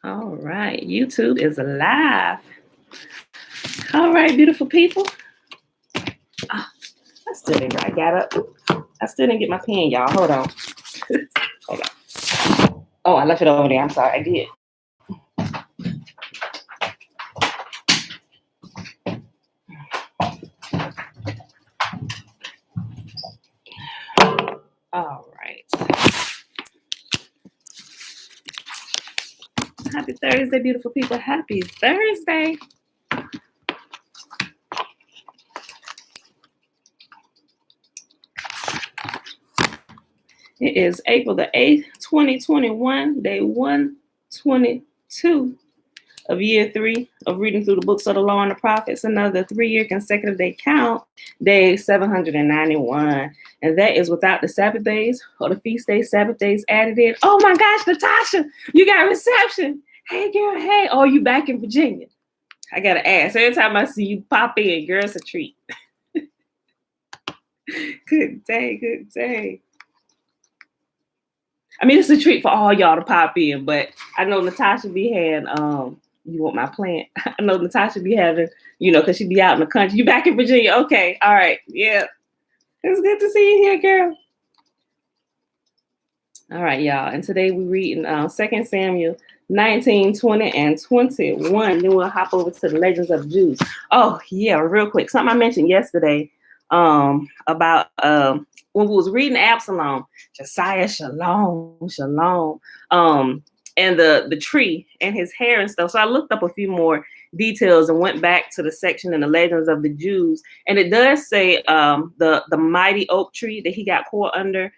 All right, YouTube is live. All right, beautiful people. Oh, I still didn't. I got up. I still didn't get my pen, y'all. Hold on. Hold on. Oh, I left it over there. I'm sorry. I did. All right. Happy Thursday, beautiful people. Happy Thursday. It is April the 8th, 2021, day 122 of year 3 of reading through the books of the law and the prophets. Another 3-year consecutive day count, day 791. And that is without the Sabbath days or the feast days, Sabbath days added in. Oh my gosh, Natasha, you got reception. Hey, girl, hey. Oh, you back in Virginia? I got to ask. Every time I see you pop in, girl, it's a treat. Good day, good day. I mean, it's a treat for all y'all to pop in, but I know Natasha be having, you want my plant? I know Natasha be having, because she be out in the country. You back in Virginia? Okay, all right, yeah. It's good to see you here, girl. All right, y'all, and today we're reading 2 Samuel 19, 20, and 21. Then we'll hop over to the Legends of the Jews. Oh, yeah, real quick. Something I mentioned yesterday about when we was reading Absalom, Josiah, shalom, and the tree and his hair and stuff. So I looked up a few more details and went back to the section in the Legends of the Jews, and it does say the mighty oak tree that he got caught under.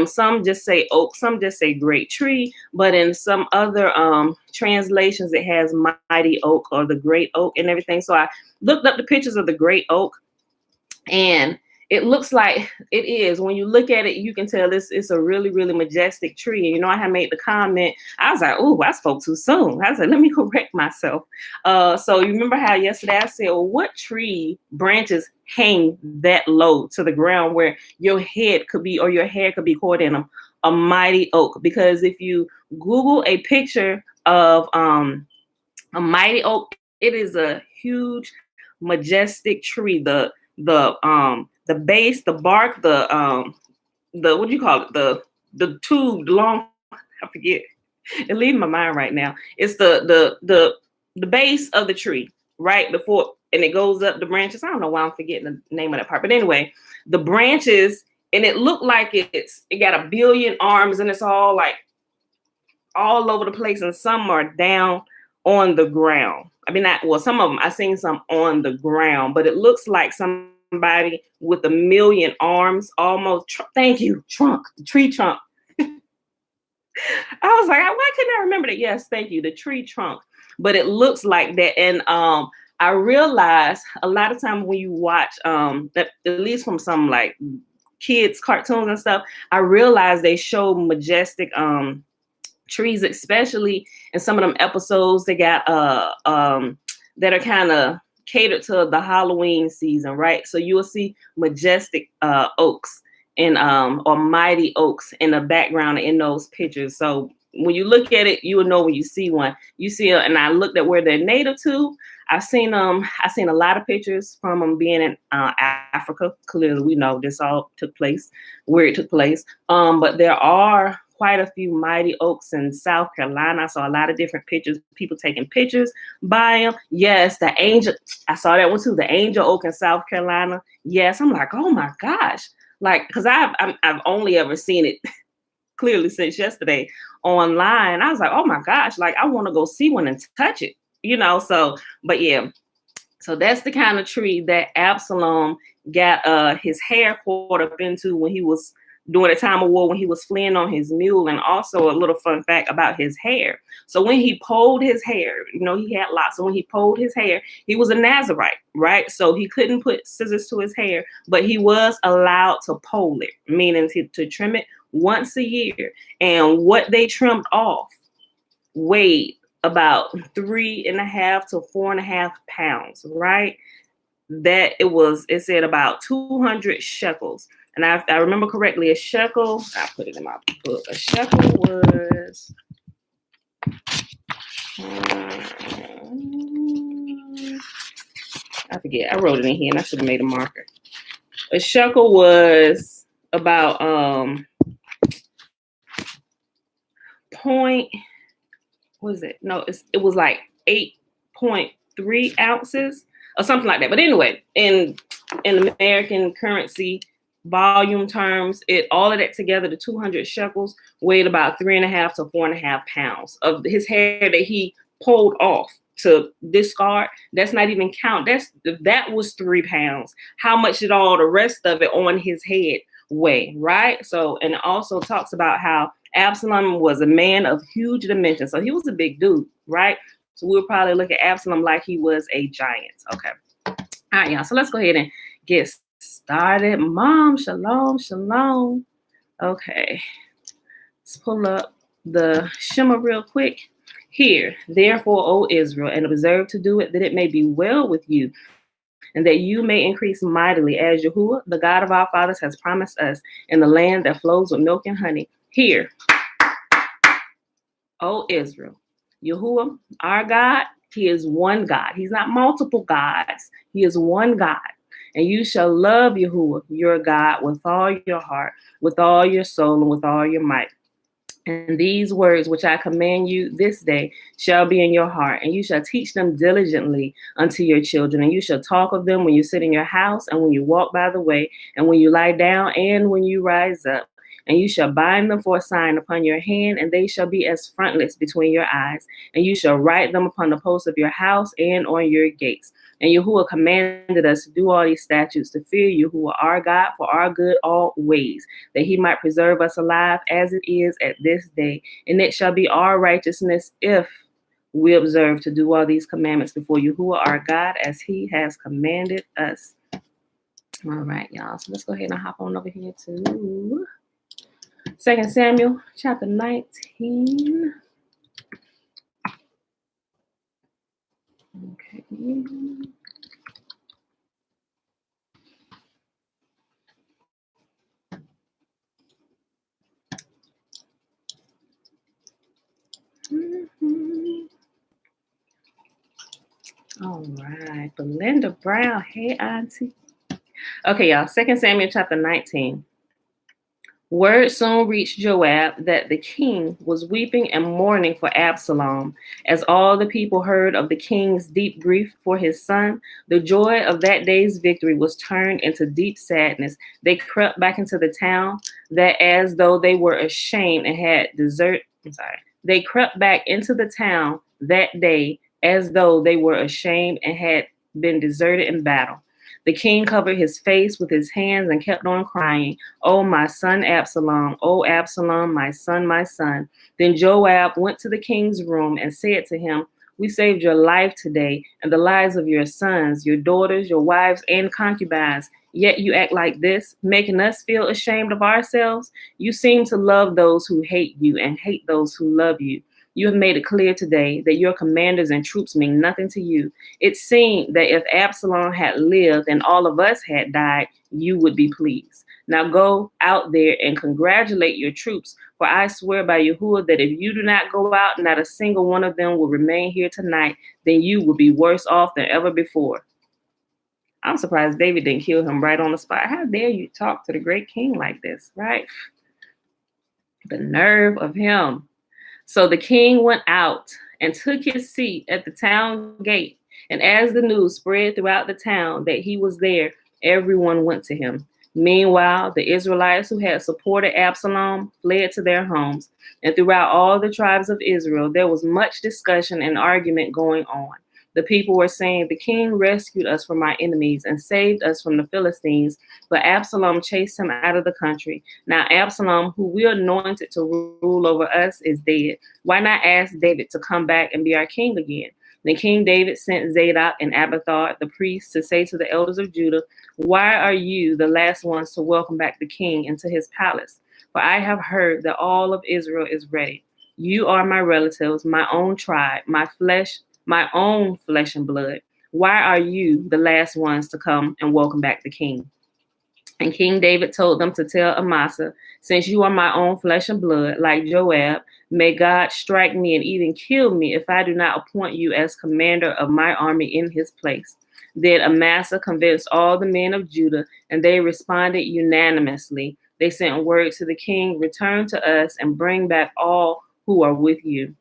Some just say oak, some just say great tree, but in some other translations it has mighty oak or the great oak and everything. So I looked up the pictures of the great oak, and it looks like it is. When you look at it, you can tell it's a really, really majestic tree. And I had made the comment. I was like, oh, I spoke too soon. I said, let me correct myself. So you remember how yesterday I said, well, what tree branches hang that low to the ground where your head could be or your hair could be caught in them? A mighty oak. Because if you Google a picture of a mighty oak, it is a huge, majestic tree. The base, the bark, the what do you call it? The tube, the long, I forget. It leaves my mind right now. It's the base of the tree, right? Before, and it goes up the branches. I don't know why I'm forgetting the name of that part. But anyway, the branches, and it looked like it got a billion arms, and it's all like all over the place, and some are down on the ground. I mean, some of them, I've seen some on the ground, but it looks like somebody with a million arms, almost. Thank you, trunk, the tree trunk. I was like, why couldn't I remember that? Yes, thank you, the tree trunk. But it looks like that. And I realized a lot of times when you watch, at least from some like kids cartoons and stuff, I realized they show majestic trees, especially in some of them episodes they got that are kind of catered to the Halloween season, right? So you will see majestic oaks and or mighty oaks in the background in those pictures. So when you look at it, you will know when you see one. You see, and I looked at where they're native to. I've seen a lot of pictures from them being in Africa. Clearly, we know this all took place where it took place. But there are quite a few mighty oaks in South Carolina. I saw a lot of different pictures, people taking pictures by them. Yes, the angel, I saw that one too, the angel oak in South Carolina. Yes, I'm like, oh my gosh. Like, because I've only ever seen it clearly since yesterday online. I was like, oh my gosh, like I want to go see one and touch it, so, but yeah. So that's the kind of tree that Absalom got his hair caught up into when he was during the time of war, when he was fleeing on his mule. And also a little fun fact about his hair. So when he pulled his hair, he had lots. So when he pulled his hair, he was a Nazarite, right? So he couldn't put scissors to his hair, but he was allowed to pull it, meaning to trim it once a year. And what they trimmed off weighed about 3.5 to 4.5 pounds, right? That it said about 200 shekels. And I remember correctly, a shekel, I put it in my book, a shekel was I forget. I wrote it in here and I should have made a marker. A shekel was about point, what is it? No, it was like 8.3 ounces or something like that. But anyway, in American currency volume terms, all of that together, the 200 shekels weighed about 3.5 to 4.5 pounds of his hair that he pulled off to discard. That's not even count. That was 3 pounds. How much did all the rest of it on his head weigh, right? So, and it also talks about how Absalom was a man of huge dimensions. So he was a big dude, right? So we'll probably look at Absalom like he was a giant. Okay. All right, y'all. So let's go ahead and get started. Mom, shalom, shalom. Okay. Let's pull up the Shema real quick. Hear, therefore, O Israel, and observe to do it, that it may be well with you, and that you may increase mightily, as Yahuah, the God of our fathers, has promised us, in the land that flows with milk and honey. Hear, O Israel, Yahuah, our God, he is one God. He's not multiple gods. He is one God. And you shall love Yahuah, your God, with all your heart, with all your soul, and with all your might. And these words which I command you this day shall be in your heart, and you shall teach them diligently unto your children, and you shall talk of them when you sit in your house, and when you walk by the way, and when you lie down, and when you rise up. And you shall bind them for a sign upon your hand, and they shall be as frontlets between your eyes. And you shall write them upon the posts of your house and on your gates. And Yahuah commanded us to do all these statutes, to fear Yahuah our God for our good always, that he might preserve us alive as it is at this day. And it shall be our righteousness if we observe to do all these commandments before Yahuah our God as he has commanded us. All right, y'all. So let's go ahead and hop on over here to 2 Samuel chapter 19. Okay. All right. Belinda Brown. Hey, Auntie. Okay, y'all. 2 Samuel chapter 19. Word soon reached Joab that the king was weeping and mourning for Absalom. As all the people heard of the king's deep grief for his son, the joy of that day's victory was turned into deep sadness. They crept back into the town that as though they were ashamed and had They crept back into the town that day as though they were ashamed and had been deserted in battle. The king covered his face with his hands and kept on crying, "Oh, my son Absalom, oh, Absalom, my son, my son." Then Joab went to the king's room and said to him, "We saved your life today and the lives of your sons, your daughters, your wives, and concubines. Yet you act like this, making us feel ashamed of ourselves. You seem to love those who hate you and hate those who love you. You have made it clear today that your commanders and troops mean nothing to you. It seemed that if Absalom had lived and all of us had died, you would be pleased. Now go out there and congratulate your troops, for I swear by Yahuah that if you do not go out, not a single one of them will remain here tonight, then you will be worse off than ever before." I'm surprised David didn't kill him right on the spot. How dare you talk to the great king like this, right? The nerve of him. So the king went out and took his seat at the town gate. And as the news spread throughout the town that he was there, everyone went to him. Meanwhile, the Israelites who had supported Absalom fled to their homes. And throughout all the tribes of Israel, there was much discussion and argument going on. The people were saying, "The king rescued us from our enemies and saved us from the Philistines, but Absalom chased him out of the country. Now Absalom, who we anointed to rule over us, is dead. Why not ask David to come back and be our king again?" Then King David sent Zadok and Abiathar, the priests, to say to the elders of Judah, "Why are you the last ones to welcome back the king into his palace? For I have heard that all of Israel is ready. You are my relatives, my own tribe, my own flesh and blood. Why are you the last ones to come and welcome back the king?" And King David told them to tell Amasa, since you are my own flesh and blood, like Joab, may God strike me and even kill me if I do not appoint you as commander of my army in his place. Then Amasa convinced all the men of Judah, and they responded unanimously. They sent word to the king, return to us and bring back all who are with you.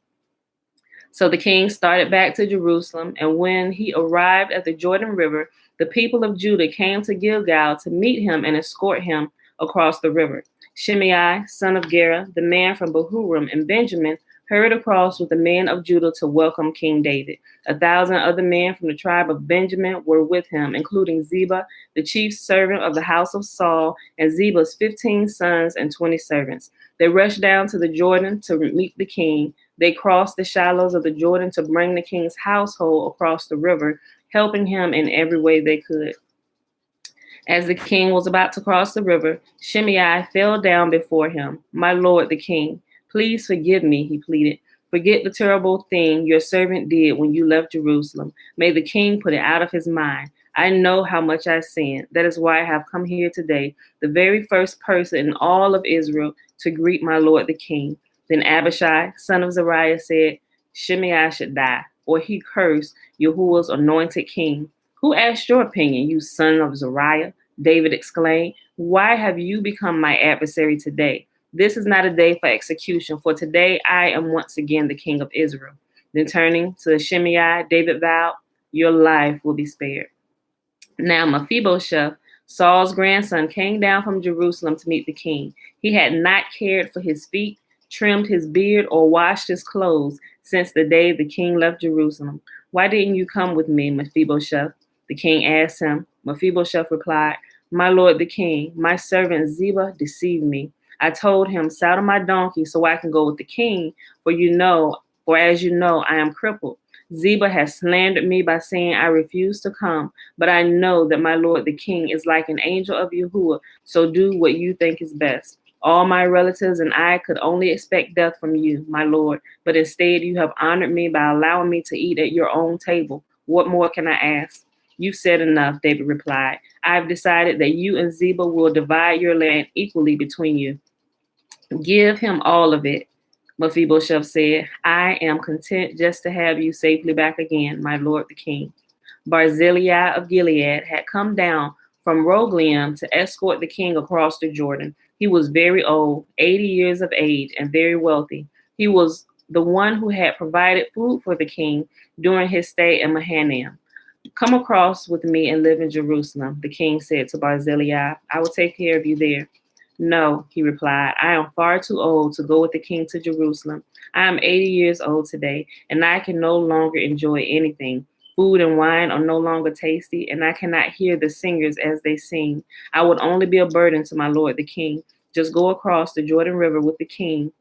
So the king started back to Jerusalem, and when he arrived at the Jordan River, the people of Judah came to Gilgal to meet him and escort him across the river. Shimei, son of Gera, the man from Bahurim and Benjamin, hurried across with the men of Judah to welcome King David. 1,000 other men from the tribe of Benjamin were with him, including Ziba, the chief servant of the house of Saul, and Ziba's 15 sons and 20 servants. They rushed down to the Jordan to meet the king. They crossed the shallows of the Jordan to bring the king's household across the river, helping him in every way they could. As the king was about to cross the river, Shimei fell down before him. My lord the king, please forgive me, he pleaded. Forget the terrible thing your servant did when you left Jerusalem. May the king put it out of his mind. I know how much I sinned. That is why I have come here today, the very first person in all of Israel to greet my lord the king. Then Abishai, son of Zeruiah, said, Shimei should die, or he cursed Yahuah's anointed king. Who asked your opinion, you son of Zeruiah? David exclaimed. Why have you become my adversary today? This is not a day for execution, for today I am once again the king of Israel. Then turning to Shimei, David vowed, your life will be spared. Now Mephibosheth, Saul's grandson, came down from Jerusalem to meet the king. He had not cared for his feet, trimmed his beard, or washed his clothes since the day the king left Jerusalem. Why didn't you come with me, Mephibosheth? The king asked him. Mephibosheth replied, my lord the king, my servant Ziba deceived me. I told him, saddle my donkey so I can go with the king, for as you know, I am crippled. Ziba has slandered me by saying I refuse to come, but I know that my lord the king is like an angel of Yahuah, so do what you think is best. All my relatives and I could only expect death from you, my lord, but instead you have honored me by allowing me to eat at your own table. What more can I ask? You've said enough, David replied. I've decided that you and Ziba will divide your land equally between you. Give him all of it, Mephibosheth said. I am content just to have you safely back again, my lord the king. Barzillai of Gilead had come down from Rogelim to escort the king across the Jordan. He was very old, 80 years of age, and very wealthy. He was the one who had provided food for the king during his stay in Mahanaim. Come across with me and live in Jerusalem, the king said to Barzillai. I will take care of you there. No, he replied, I am far too old to go with the king to Jerusalem. I am 80 years old today, and I can no longer enjoy anything. Food and wine are no longer tasty, and I cannot hear the singers as they sing. I would only be a burden to my lord the king. Just go across the Jordan River with the king.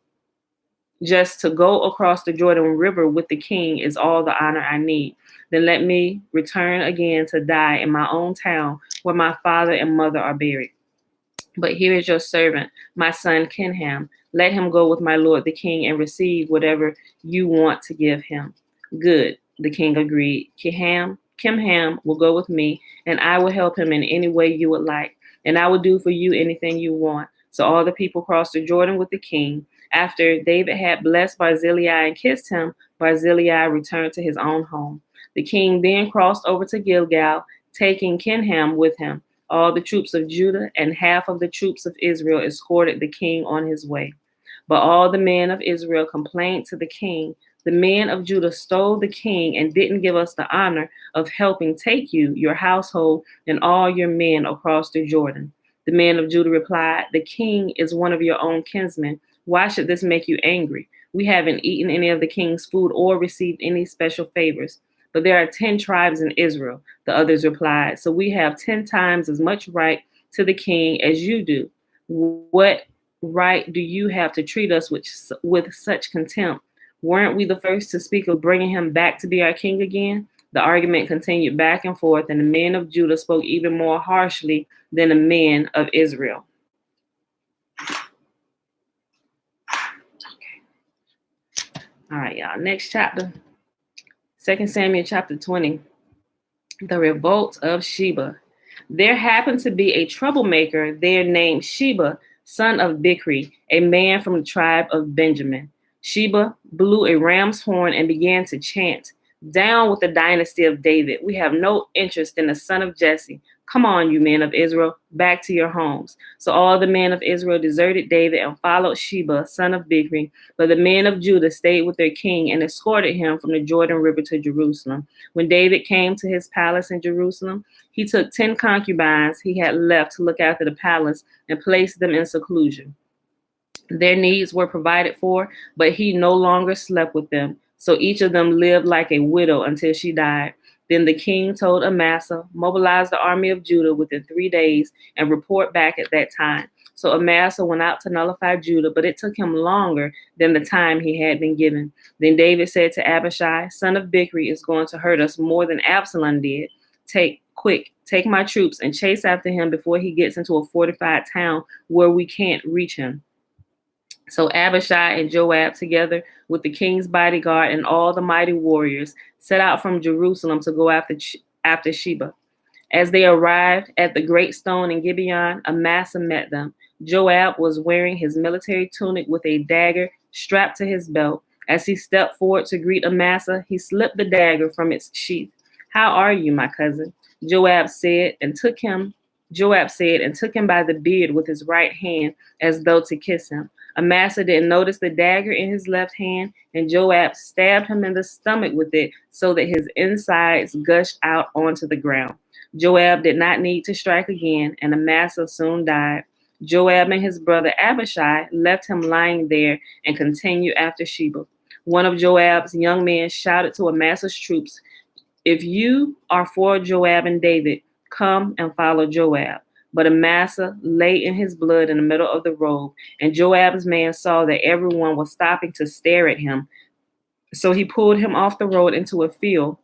Just to go across the Jordan River with the king is all the honor I need. Then let me return again to die in my own town where my father and mother are buried. But here is your servant, my son Kinham. Let him go with my lord the king and receive whatever you want to give him. Good, the king agreed. Kimham will go with me, and I will help him in any way you would like, and I will do for you anything you want. So all the people crossed the Jordan with the king. After David had blessed Barzillai and kissed him, Barzillai returned to his own home. The king then crossed over to Gilgal, taking Kinham with him. All the troops of Judah and half of the troops of Israel escorted the king on his way. But all the men of Israel complained to the king. The men of Judah stole the king and didn't give us the honor of helping take you, your household, and all your men across the Jordan. The men of Judah replied, the king is one of your own kinsmen. Why should this make you angry? We haven't eaten any of the king's food or received any special favors. But there are 10 tribes in Israel, the others replied. So we have 10 times as much right to the king as you do. What right do you have to treat us with such contempt? Weren't we the first to speak of bringing him back to be our king again? The argument continued back and forth, and the men of Judah spoke even more harshly than the men of Israel. All right, y'all. Next chapter. 2 Samuel chapter 20, the revolt of Sheba. There happened to be a troublemaker there named Sheba, son of Bichri, a man from the tribe of Benjamin. Sheba blew a ram's horn and began to chant, "Down with the dynasty of David. We have no interest in the son of Jesse. Come on, you men of Israel, back to your homes." So all the men of Israel deserted David and followed Sheba, son of Bichri, but the men of Judah stayed with their king and escorted him from the Jordan River to Jerusalem. When David came to his palace in Jerusalem, he took 10 concubines he had left to look after the palace and placed them in seclusion. Their needs were provided for, but he no longer slept with them. So each of them lived like a widow until she died. Then the king told Amasa, "Mobilize the army of Judah within 3 days and report back at that time." So Amasa went out to nullify Judah, but it took him longer than the time he had been given. Then David said to Abishai, "Son of Bichri is going to hurt us more than Absalom did. Take my troops and chase after him before he gets into a fortified town where we can't reach him." So Abishai and Joab, together with the king's bodyguard and all the mighty warriors, set out from Jerusalem to go after Sheba. As they arrived at the great stone in Gibeon, Amasa met them. Joab was wearing his military tunic with a dagger strapped to his belt. As he stepped forward to greet Amasa, he slipped the dagger from its sheath. "How are you, my cousin?" Joab said, and took him by the beard with his right hand as though to kiss him. Amasa didn't notice the dagger in his left hand, and Joab stabbed him in the stomach with it so that his insides gushed out onto the ground. Joab did not need to strike again, and Amasa soon died. Joab and his brother Abishai left him lying there and continued after Sheba. One of Joab's young men shouted to Amasa's troops, "If you are for Joab and David, come and follow Joab." But Amasa lay in his blood in the middle of the road, and Joab's man saw that everyone was stopping to stare at him. So he pulled him off the road into a field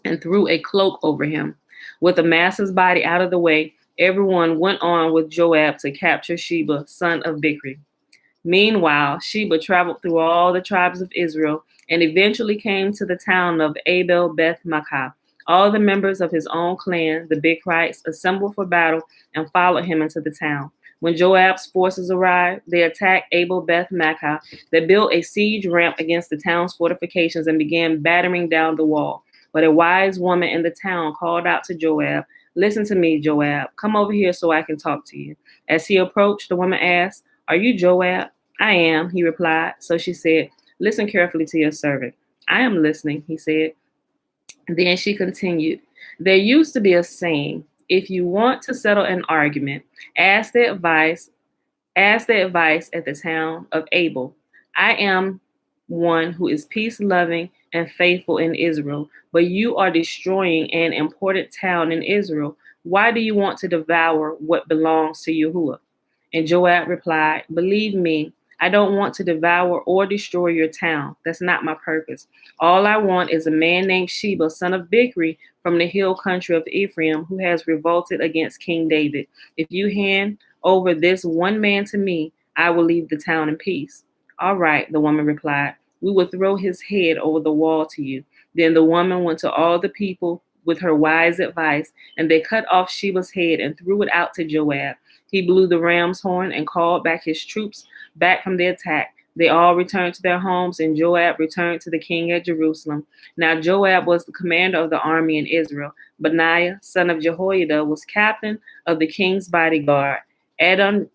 and threw a cloak over him. With Amasa's body out of the way, everyone went on with Joab to capture Sheba, son of Bichri. Meanwhile, Sheba traveled through all the tribes of Israel and eventually came to the town of Abel Beth Maachah. All the members of his own clan, the Bichrites, assembled for battle and followed him into the town. When Joab's forces arrived, they attacked Abel Beth Maachah. They built a siege ramp against the town's fortifications and began battering down the wall. But a wise woman in the town called out to Joab, "Listen to me, Joab. Come over here so I can talk to you." As he approached, the woman asked, "Are you Joab?" "I am," he replied. So she said, "Listen carefully to your servant." "I am listening," he said. Then she continued, "There used to be a saying, if you want to settle an argument, ask the advice at the town of Abel. I am one who is peace-loving and faithful in Israel, but you are destroying an important town in Israel. Why do you want to devour what belongs to Yahuah?" And Joab replied, "Believe me, I don't want to devour or destroy your town. That's not my purpose. All I want is a man named Sheba, son of Bichri, from the hill country of Ephraim, who has revolted against King David. If you hand over this one man to me, I will leave the town in peace." "All right," the woman replied. "We will throw his head over the wall to you." Then the woman went to all the people with her wise advice, and they cut off Sheba's head and threw it out to Joab. He blew the ram's horn and called back his troops back from the attack. They all returned to their homes, and Joab returned to the king at Jerusalem. Now Joab was the commander of the army in Israel. Benaiah, son of Jehoiada, was captain of the king's bodyguard. Adoniram,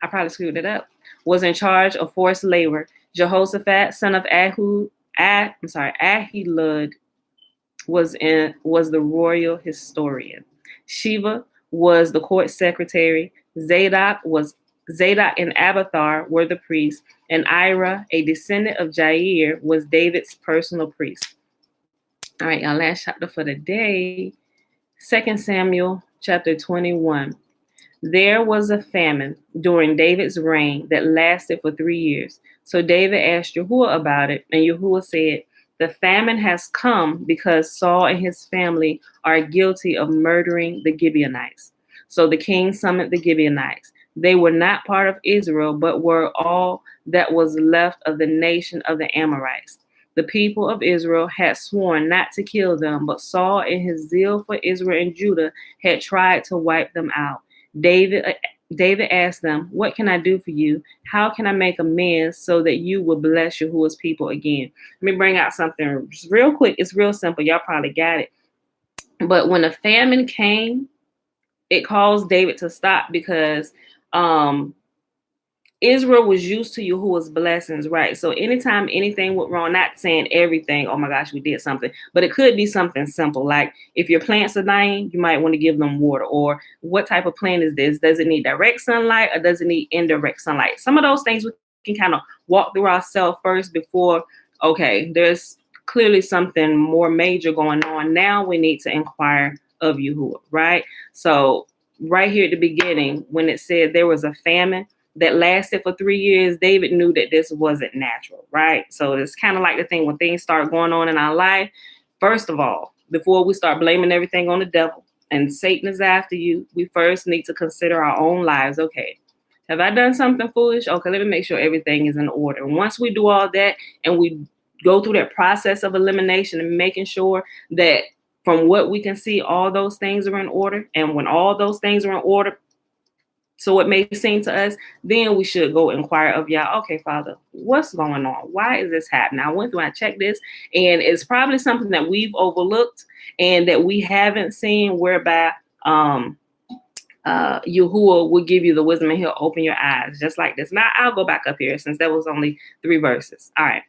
I probably screwed it up, was in charge of forced labor. Jehoshaphat, son of Ahilud, was the royal historian. Sheba was the court secretary. Zadok and Abiathar were the priests, and Ira, a descendant of Jair, was David's personal priest. All right, y'all, last chapter for the day, 2 Samuel chapter 21. There was a famine during David's reign that lasted for 3 years. So David asked Yahuah about it, and Yahuah said, "The famine has come because Saul and his family are guilty of murdering the Gibeonites." So the king summoned the Gibeonites. They were not part of Israel, but were all that was left of the nation of the Amorites. The people of Israel had sworn not to kill them, but Saul, in his zeal for Israel and Judah, had tried to wipe them out. David asked them, "What can I do for you? How can I make amends so that you will bless Yahuwah's people again?" Let me bring out something just real quick. It's real simple. Y'all probably got it. But when a famine came, it caused David to stop because Israel was used to Yahuwah's blessings, right? So anytime anything went wrong, not saying everything, oh my gosh, we did something, but it could be something simple. Like if your plants are dying, you might want to give them water. Or what type of plant is this? Does it need direct sunlight or does it need indirect sunlight? Some of those things we can kind of walk through ourselves first before, okay, there's clearly something more major going on. Now we need to inquire of Yahuwah, right? So right here at the beginning, when it said there was a famine that lasted for 3 years, David knew that this wasn't natural, right? So it's kind of like the thing when things start going on in our life. First of all, before we start blaming everything on the devil and Satan is after you, we first need to consider our own lives. Okay, have I done something foolish? Okay, let me make sure everything is in order. And once we do all that and we go through that process of elimination and making sure that from what we can see, all those things are in order. And when all those things are in order, so it may seem to us, then we should go inquire of Yah. Okay, Father, what's going on? Why is this happening? I went through and I checked this, and it's probably something that we've overlooked and that we haven't seen, whereby Yahuwah will give you the wisdom and he'll open your eyes just like this. Now I'll go back up here since there was only 3 verses. All right.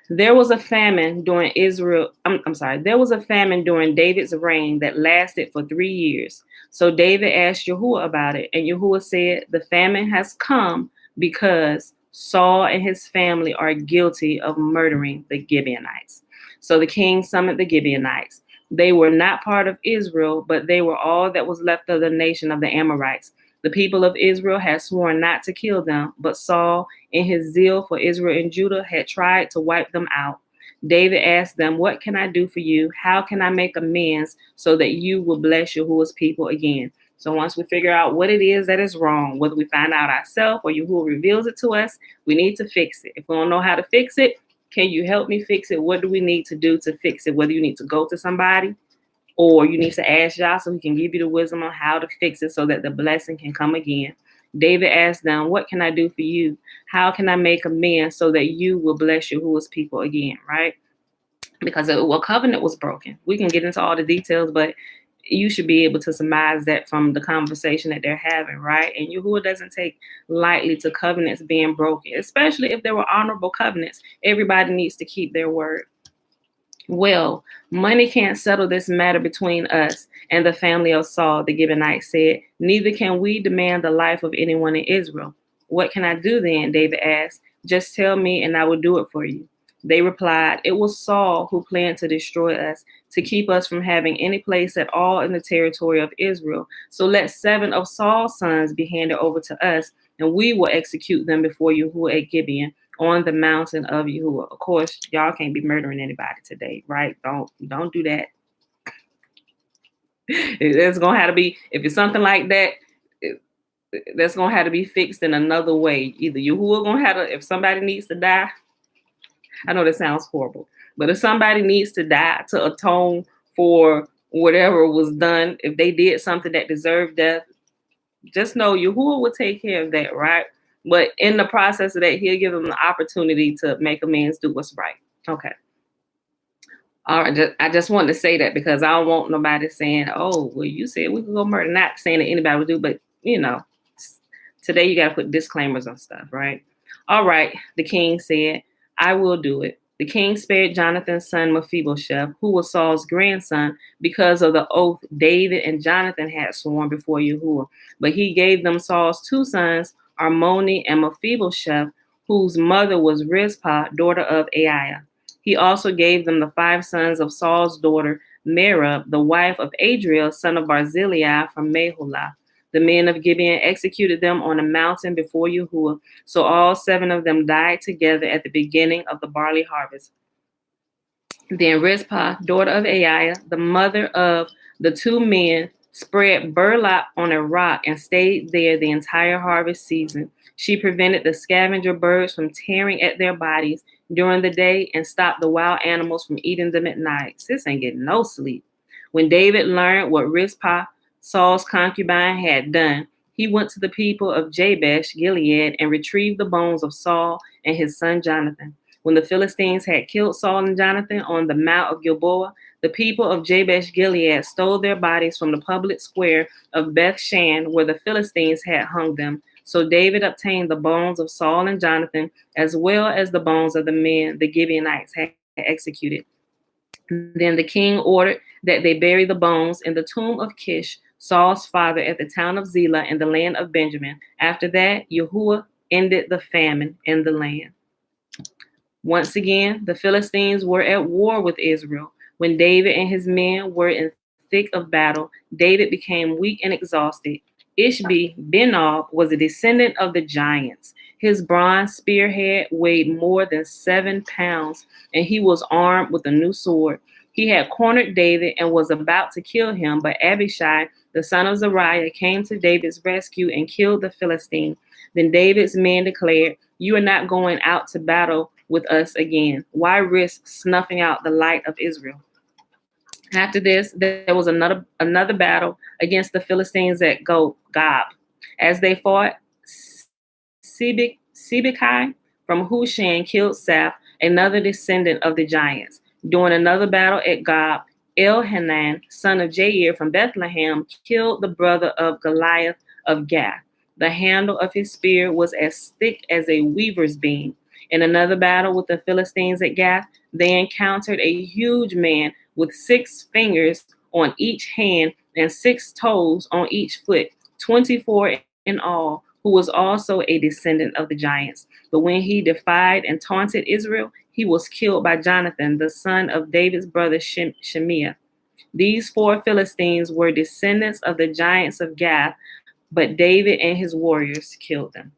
There was a famine during there was a famine during David's reign that lasted for 3 years. So David asked Yahuwah about it, and Yahuwah said, "The famine has come because Saul and his family are guilty of murdering the Gibeonites." So the king summoned the Gibeonites. They were not part of Israel, but they were all that was left of the nation of the Amorites. The people of Israel had sworn not to kill them, but Saul, in his zeal for Israel and Judah, had tried to wipe them out. David asked them, "What can I do for you? How can I make amends so that you will bless Yahuwah's people again?" So once we figure out what it is that is wrong, whether we find out ourselves or Yahuwah reveals it to us, we need to fix it. If we don't know how to fix it, can you help me fix it? What do we need to do to fix it? Whether you need to go to somebody, or you need to ask Yah so he can give you the wisdom on how to fix it so that the blessing can come again. David asked them, "What can I do for you? How can I make amends so that you will bless Yahuwah's people again?" Right? Because covenant was broken. We can get into all the details, but you should be able to surmise that from the conversation that they're having, right? And Yahuwah doesn't take lightly to covenants being broken, especially if there were honorable covenants. Everybody needs to keep their word. "Well, money can't settle this matter between us and the family of Saul," the Gibeonite said. "Neither can we demand the life of anyone in Israel." "What can I do then?" David asked. "Just tell me and I will do it for you." They replied, "It was Saul who planned to destroy us, to keep us from having any place at all in the territory of Israel. So let 7 of Saul's sons be handed over to us, and we will execute them before Yahuwah at Gibeon, on the mountain of Yahuwah." Of course, y'all can't be murdering anybody today, right? Don't do that. It's gonna have to be, if it's something like that, that's gonna have to be fixed in another way. Either Yahuwah gonna have to, if somebody needs to die, I know that sounds horrible, but if somebody needs to die to atone for whatever was done, if they did something that deserved death, just know Yahuwah will take care of that, right? But in the process of that, he'll give them the opportunity to make amends, do what's right. Okay. All right. I just wanted to say that because I don't want nobody saying, "Oh, well, you said we could go murder." Not saying that anybody would do, but today you got to put disclaimers on stuff, right? All right. The king said, "I will do it." The king spared Jonathan's son Mephibosheth, who was Saul's grandson, because of the oath David and Jonathan had sworn before Yahuwah. But he gave them Saul's 2 sons, Armoni and Mephibosheth, whose mother was Rizpah, daughter of Aiah. He also gave them the 5 sons of Saul's daughter, Merab, the wife of Adriel, son of Barzillai from Meholah. The men of Gibeon executed them on a mountain before Yahuwah. So all 7 of them died together at the beginning of the barley harvest. Then Rizpah, daughter of Aiah, the mother of the 2 men, spread burlap on a rock and stayed there the entire harvest season. She prevented the scavenger birds from tearing at their bodies. during the day and stopped the wild animals from eating them at night. Sis ain't getting no sleep. When David learned what Rizpah, Saul's concubine, had done, he went to the people of Jabesh Gilead and retrieved the bones of Saul and his son Jonathan. When the Philistines had killed Saul and Jonathan on the Mount of Gilboa, the people of Jabesh Gilead stole their bodies from the public square of Beth-shan, where the Philistines had hung them. So David obtained the bones of Saul and Jonathan, as well as the bones of the men the Gibeonites had executed. Then the king ordered that they bury the bones in the tomb of Kish, Saul's father, at the town of Zelah in the land of Benjamin. After that, Yahuah ended the famine in the land. Once again, the Philistines were at war with Israel. When David and his men were in thick of battle, David became weak and exhausted. Ishbi-Benob was a descendant of the giants. His bronze spearhead weighed more than 7 pounds, and he was armed with a new sword. He had cornered David and was about to kill him, but Abishai, the son of Zeruiah, came to David's rescue and killed the Philistine. Then David's men declared, "You are not going out to battle with us again. Why risk snuffing out the light of Israel?" After this, there was another battle against the Philistines at Gob. As they fought, Sibbecai from Hushan killed Saph, another descendant of the giants. During another battle at Gob, Elhanan, son of Jair from Bethlehem, killed the brother of Goliath of Gath. The handle of his spear was as thick as a weaver's beam. In another battle with the Philistines at Gath, they encountered a huge man with 6 fingers on each hand and 6 toes on each foot, 24 in all, who was also a descendant of the giants. But when he defied and taunted Israel, he was killed by Jonathan, the son of David's brother Shemiah. These 4 Philistines were descendants of the giants of Gath, but David and his warriors killed them.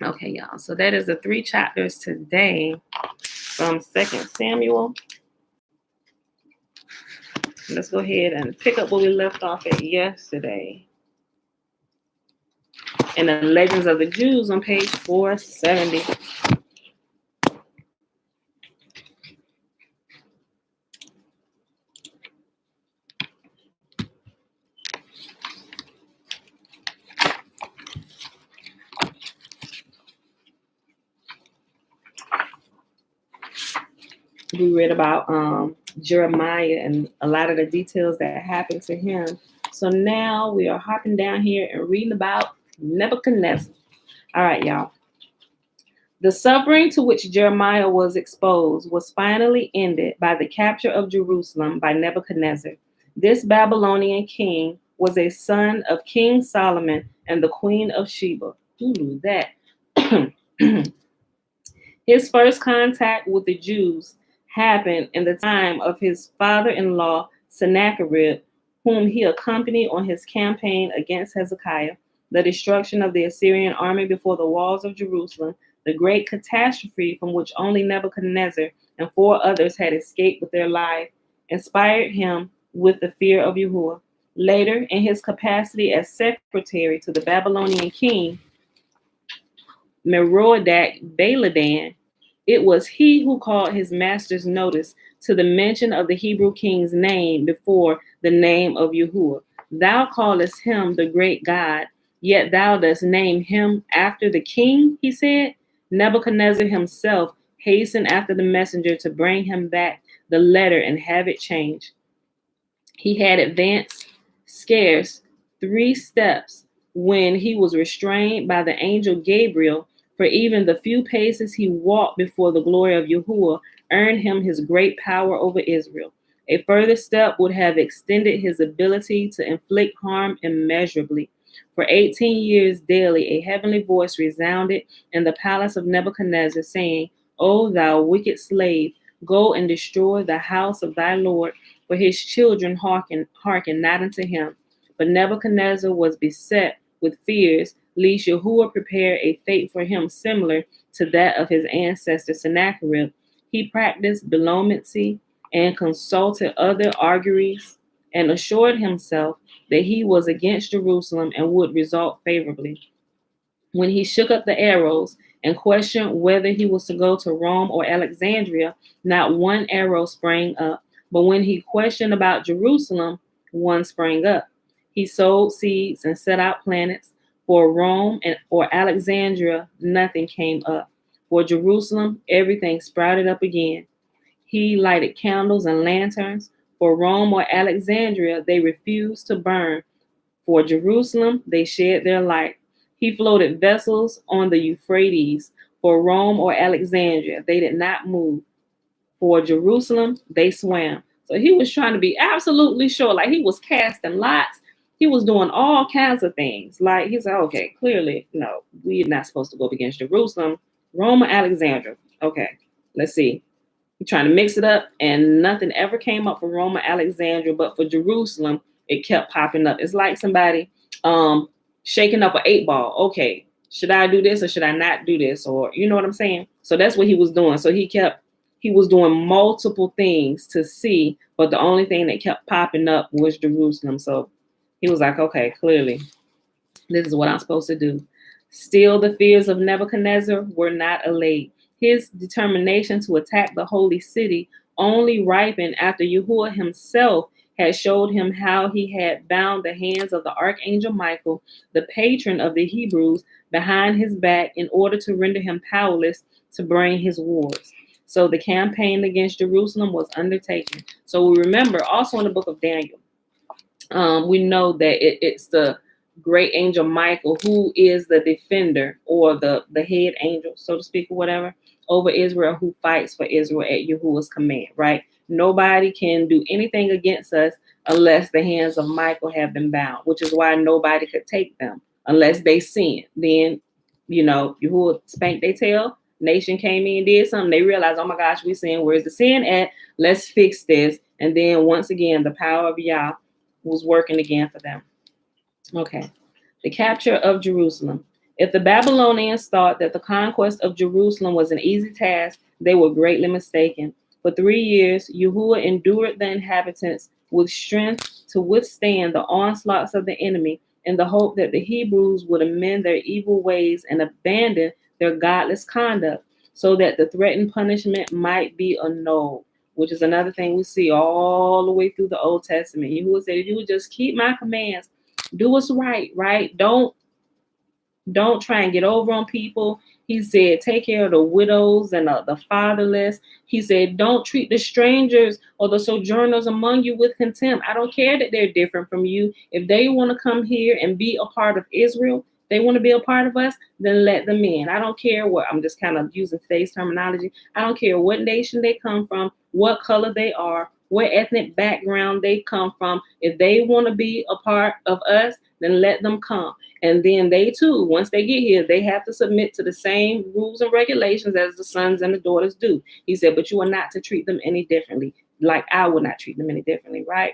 Okay, y'all. So that is the 3 chapters today from 2 Samuel. Let's go ahead and pick up where we left off at yesterday. In the Legends of the Jews on page 470. We read about Jeremiah and a lot of the details that happened to him. So now we are hopping down here and reading about Nebuchadnezzar. All right, y'all. The suffering to which Jeremiah was exposed was finally ended by the capture of Jerusalem by Nebuchadnezzar. This Babylonian king was a son of King Solomon and the queen of Sheba. Who knew that? His first contact with the Jews happened in the time of his father-in-law Sennacherib, whom he accompanied on his campaign against Hezekiah, the destruction of the Assyrian army before the walls of Jerusalem, the great catastrophe from which only Nebuchadnezzar and 4 others had escaped with their life, inspired him with the fear of Yahuah. Later, in his capacity as secretary to the Babylonian king, Merodach-Baladan, it was he who called his master's notice to the mention of the Hebrew king's name before the name of Yahuah. Thou callest him the great God, yet thou dost name him after the king, he said. Nebuchadnezzar himself hastened after the messenger to bring him back the letter and have it changed. He had advanced scarce 3 steps when he was restrained by the angel Gabriel, for even the few paces he walked before the glory of Yahuah earned him his great power over Israel. A further step would have extended his ability to inflict harm immeasurably. For 18 years daily, a heavenly voice resounded in the palace of Nebuchadnezzar, saying, O thou wicked slave, go and destroy the house of thy Lord, for his children hearken not unto him. But Nebuchadnezzar was beset with fears, lest Yahuah prepare a fate for him similar to that of his ancestor Sennacherib. He practiced belomancy and consulted other auguries and assured himself that he was against Jerusalem and would result favorably. When he shook up the arrows and questioned whether he was to go to Rome or Alexandria, not one arrow sprang up. But when he questioned about Jerusalem, one sprang up. He sowed seeds and set out planets. For Rome or Alexandria, nothing came up. For Jerusalem, everything sprouted up again. He lighted candles and lanterns. For Rome or Alexandria, they refused to burn. For Jerusalem, they shed their light. He floated vessels on the Euphrates. For Rome or Alexandria, they did not move. For Jerusalem, they swam. So he was trying to be absolutely sure, like he was casting lots. He was doing all kinds of things. Like he said, okay, clearly, no, we're not supposed to go up against Jerusalem. Rome or Alexandria. Okay, let's see. He's trying to mix it up, and nothing ever came up for Rome or Alexandria, but for Jerusalem, it kept popping up. It's like somebody shaking up an 8-ball. Okay, should I do this or should I not do this? Or you know what I'm saying? So that's what he was doing. So he was doing multiple things to see, but the only thing that kept popping up was Jerusalem. So he was like, okay, clearly, this is what I'm supposed to do. Still, the fears of Nebuchadnezzar were not allayed. His determination to attack the holy city only ripened after Yahuah himself had showed him how he had bound the hands of the archangel Michael, the patron of the Hebrews, behind his back in order to render him powerless to bring his wars. So the campaign against Jerusalem was undertaken. So we remember also in the book of Daniel, we know that it's the great angel Michael who is the defender or the head angel, so to speak, or whatever, over Israel, who fights for Israel at Yahuah's command, right? Nobody can do anything against us unless the hands of Michael have been bound, which is why nobody could take them unless they sin. Then, Yahuah spanked their tail. Nation came in, did something. They realized, oh my gosh, we sin. Where's the sin at? Let's fix this. And then once again, the power of Yah was working again for them. Okay. The capture of Jerusalem. If the Babylonians thought that the conquest of Jerusalem was an easy task, they were greatly mistaken. For 3 years, Yahuah endured the inhabitants with strength to withstand the onslaughts of the enemy in the hope that the Hebrews would amend their evil ways and abandon their godless conduct so that the threatened punishment might be annulled, which is another thing we see all the way through the Old Testament. Yahuah said, if you would just keep my commands, do what's right, right? Don't try and get over on people. He said, take care of the widows and the fatherless. He said, don't treat the strangers or the sojourners among you with contempt. I don't care that they're different from you. If they want to come here and be a part of Israel, they want to be a part of us, then let them in. I don't care what, I'm just kind of using today's terminology. I don't care what nation they come from, what color they are, what ethnic background they come from. If they want to be a part of us, then let them come. And then they too, once they get here, they have to submit to the same rules and regulations as the sons and the daughters do. He said, but you are not to treat them any differently, like I would not treat them any differently, right?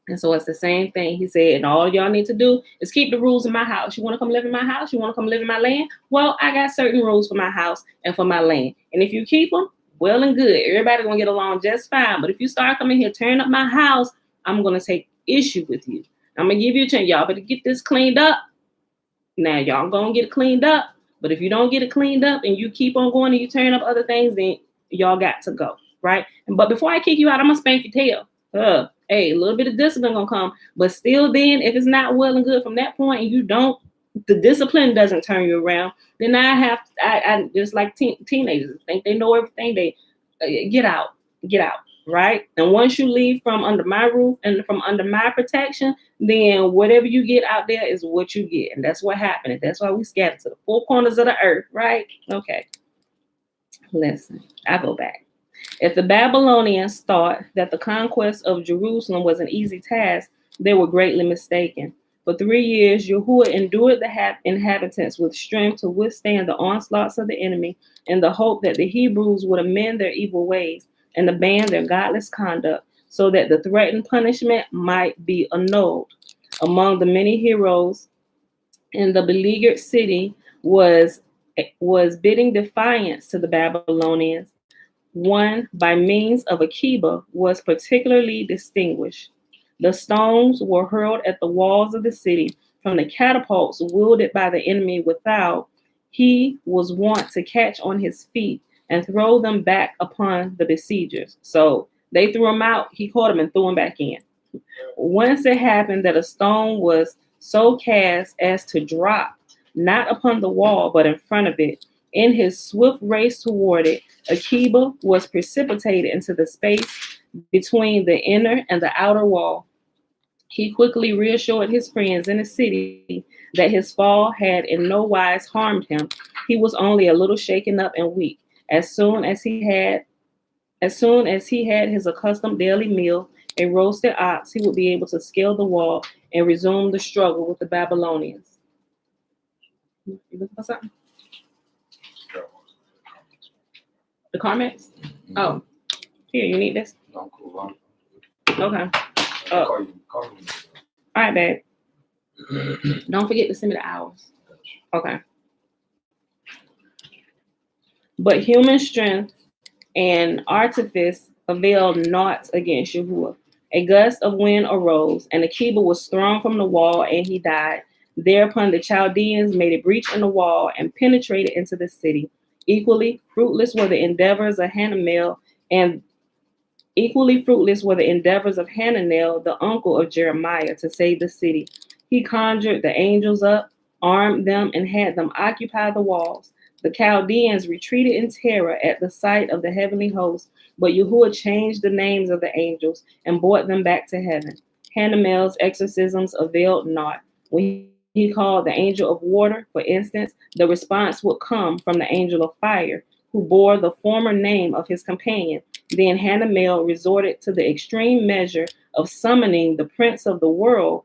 And so it's the same thing. He said, and all y'all need to do is keep the rules in my house. You want to come live in my house? You want to come live in my land? Well, I got certain rules for my house and for my land. And if you keep them, well and good. Everybody's going to get along just fine. But if you start coming here, tearing up my house, I'm going to take issue with you. I'm going to give you a chance. Y'all better get this cleaned up. Now, y'all going to get it cleaned up. But if you don't get it cleaned up and you keep on going and you turn up other things, then y'all got to go, right? But before I kick you out, I'm going to spank your tail. Hey, a little bit of discipline going to come. But still then, if it's not well and good from that point and you don't, the discipline doesn't turn you around, then I just like teenagers think they know everything. They get out, right? And once you leave from under my roof and from under my protection, then whatever you get out there is what you get. And that's what happened. And that's why we scattered to the four corners of the earth, right? Okay. Listen, I go back. If the Babylonians thought that the conquest of Jerusalem was an easy task, they were greatly mistaken. For 3 years, Yahuah endured the inhabitants with strength to withstand the onslaughts of the enemy in the hope that the Hebrews would amend their evil ways and abandon their godless conduct so that the threatened punishment might be annulled. Among the many heroes in the beleaguered city was bidding defiance to the Babylonians. One, by means of a kiba, was particularly distinguished. The stones were hurled at the walls of the city from the catapults wielded by the enemy without. he was wont to catch on his feet and throw them back upon the besiegers. So they threw him out, he caught him and threw him back in. Once it happened that a stone was so cast as to drop, not upon the wall, but in front of it. In his swift race toward it, Akiba was precipitated into the space between the inner and the outer wall. He quickly reassured his friends in the city that his fall had in no wise harmed him. He was only a little shaken up and weak. As soon as he had his accustomed daily meal, a roasted ox, he would be able to scale the wall and resume the struggle with the Babylonians. You looking for something? The comments? Mm-hmm. Oh, here, you need this? No, cool. Okay. All right, babe. Don't forget to send me the hours. Okay. But human strength and artifice availed naught against Yahuah. A gust of wind arose, and Akiba was thrown from the wall, and he died. Thereupon the Chaldeans made a breach in the wall and penetrated into the city. Equally fruitless were the endeavors of Hanamel, Hananel, the uncle of Jeremiah, to save the city. He conjured the angels up, armed them, and had them occupy the walls. The Chaldeans retreated in terror at the sight of the heavenly host, but Yahuah changed the names of the angels and brought them back to heaven. Hanamel's exorcisms availed naught. When he called the angel of water, for instance, the response would come from the angel of fire, who bore the former name of his companion. Then Hanamel resorted to the extreme measure of summoning the prince of the world,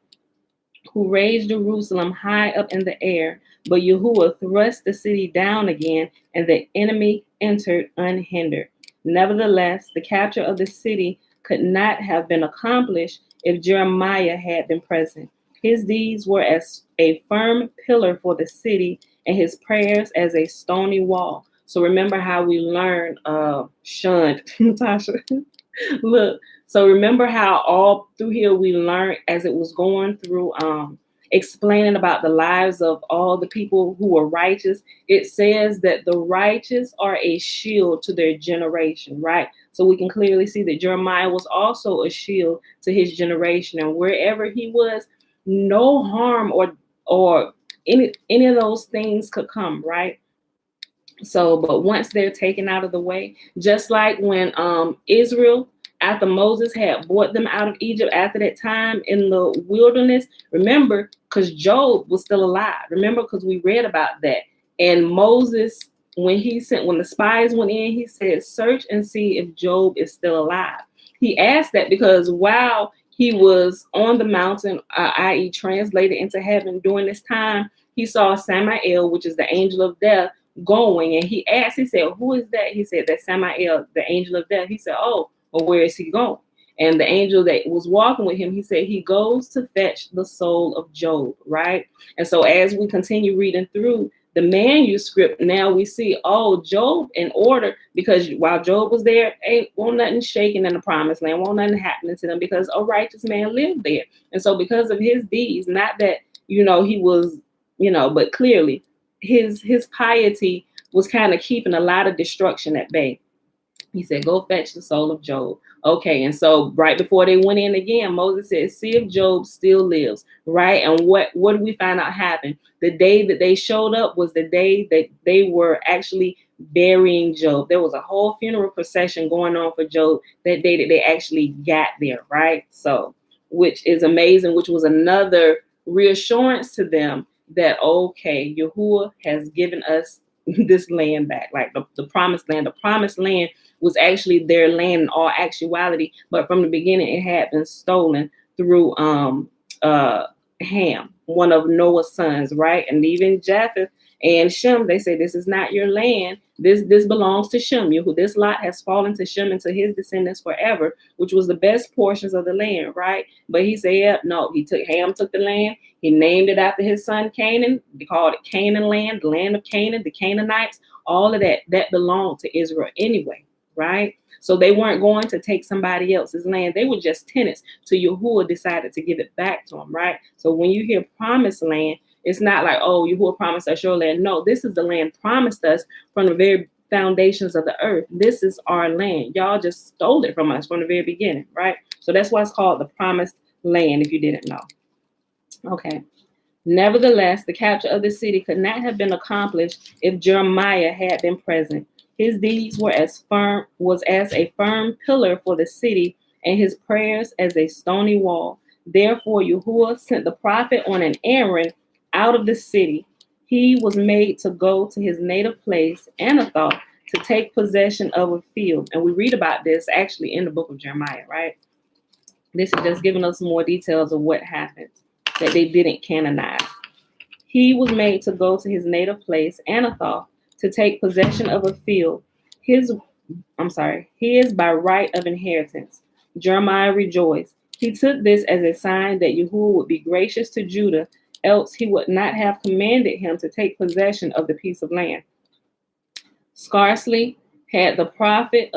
who raised Jerusalem high up in the air. But Yahuah thrust the city down again, and the enemy entered unhindered. Nevertheless, the capture of the city could not have been accomplished if Jeremiah had been present. His deeds were as a firm pillar for the city, and his prayers as a stony wall. So remember how we learned, shunned, Natasha. Look, so remember how all through here we learned as it was going through explaining about the lives of all the people who were righteous. It says that the righteous are a shield to their generation, right? So we can clearly see that Jeremiah was also a shield to his generation, and wherever he was, no harm or any of those things could come, right? So, but once they're taken out of the way, just like when Israel, after Moses had brought them out of Egypt after that time in the wilderness, remember, because Job was still alive. Remember, because we read about that. And Moses, when the spies went in, he said, search and see if Job is still alive. He asked that because while he was on the mountain, i.e. translated into heaven during this time, he saw Samael, which is the angel of death, going. And he asked, he said, who is that? He said, that's Samael, the angel of death. He said, oh, well, where is he going? And the angel that was walking with him, he said, he goes to fetch the soul of Job, right? And so as we continue reading through the manuscript, now we see, oh, Job in order, because while Job was there, won't nothing shaking in the promised land, won't nothing happening to them, because a righteous man lived there. And so because of his deeds, not that, he was, but clearly his piety was kind of keeping a lot of destruction at bay. He said, go fetch the soul of Job. Okay, and so right before they went in again, Moses said, see if Job still lives, right? And what did we find out happened? The day that they showed up was the day that they were actually burying Job. There was a whole funeral procession going on for Job that day that they actually got there, right? So, which is amazing, which was another reassurance to them that, okay, Yahuah has given us this land back, like the promised land. The promised land was actually their land in all actuality, but from the beginning it had been stolen through Ham, one of Noah's sons, right? And even Japheth and Shem, they say, this is not your land. This belongs to Shem. This lot has fallen to Shem and to his descendants forever, which was the best portions of the land, right? But he said, yeah, no, Ham took the land. He named it after his son Canaan. They called it Canaan land, the land of Canaan, the Canaanites, all of that belonged to Israel anyway, right? So they weren't going to take somebody else's land. They were just tenants till Yahuah decided to give it back to them, right? So when you hear promised land, It's not like, oh, Yahuah promised us your land. No, this is the land promised us from the very foundations of the earth. This is our land. Y'all just stole it from us from the very beginning, right? So that's why it's called the promised land, if you didn't know. Okay. Nevertheless, the capture of the city could not have been accomplished if Jeremiah had been present. His deeds were as a firm pillar for the city, and his prayers as a stony wall. Therefore, Yahuah sent the prophet on an errand out of the city. He was made to go to his native place, Anathoth, to take possession of a field. And we read about this actually in the book of Jeremiah, right? This is just giving us more details of what happened, that they didn't canonize. He was made to go to his native place, Anathoth, to take possession of a field. His by right of inheritance. Jeremiah rejoiced. He took this as a sign that Yahuah would be gracious to Judah, else he would not have commanded him to take possession of the piece of land. Scarcely had the prophet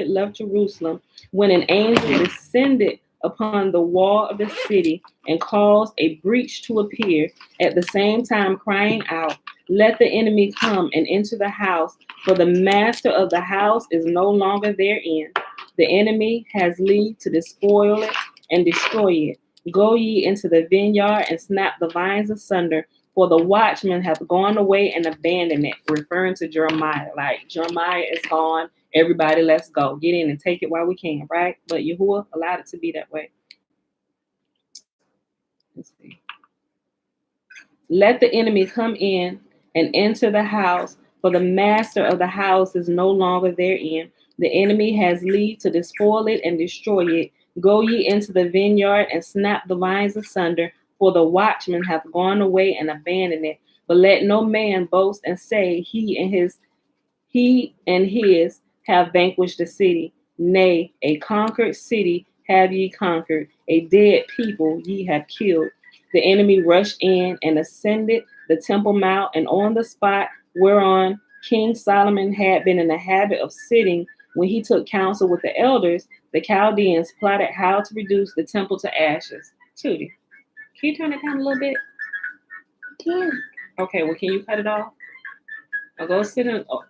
left Jerusalem when an angel descended upon the wall of the city and caused a breach to appear, at the same time crying out, "Let the enemy come and enter the house, for the master of the house is no longer therein. The enemy has leave to despoil it and destroy it. Go ye into the vineyard and snap the vines asunder, for the watchman hath gone away and abandoned it," referring to Jeremiah. Like, Jeremiah is gone. Everybody, let's go. Get in and take it while we can, right? But Yahuah allowed it to be that way. Let's see. Let the enemy come in and enter the house, for the master of the house is no longer therein. The enemy has leave to despoil it and destroy it. Go ye into the vineyard and snap the vines asunder, for the watchman hath gone away and abandoned it. But let no man boast and say he and his have vanquished the city. Nay, a conquered city have ye conquered, a dead people ye have killed. The enemy rushed in and ascended the temple mount, and on the spot whereon King Solomon had been in the habit of sitting when he took counsel with the elders, the Chaldeans plotted how to reduce the temple to ashes. Tootie, can you turn it down a little bit? Yeah. Okay, well, can you cut it off? I'll go sit in. Oh,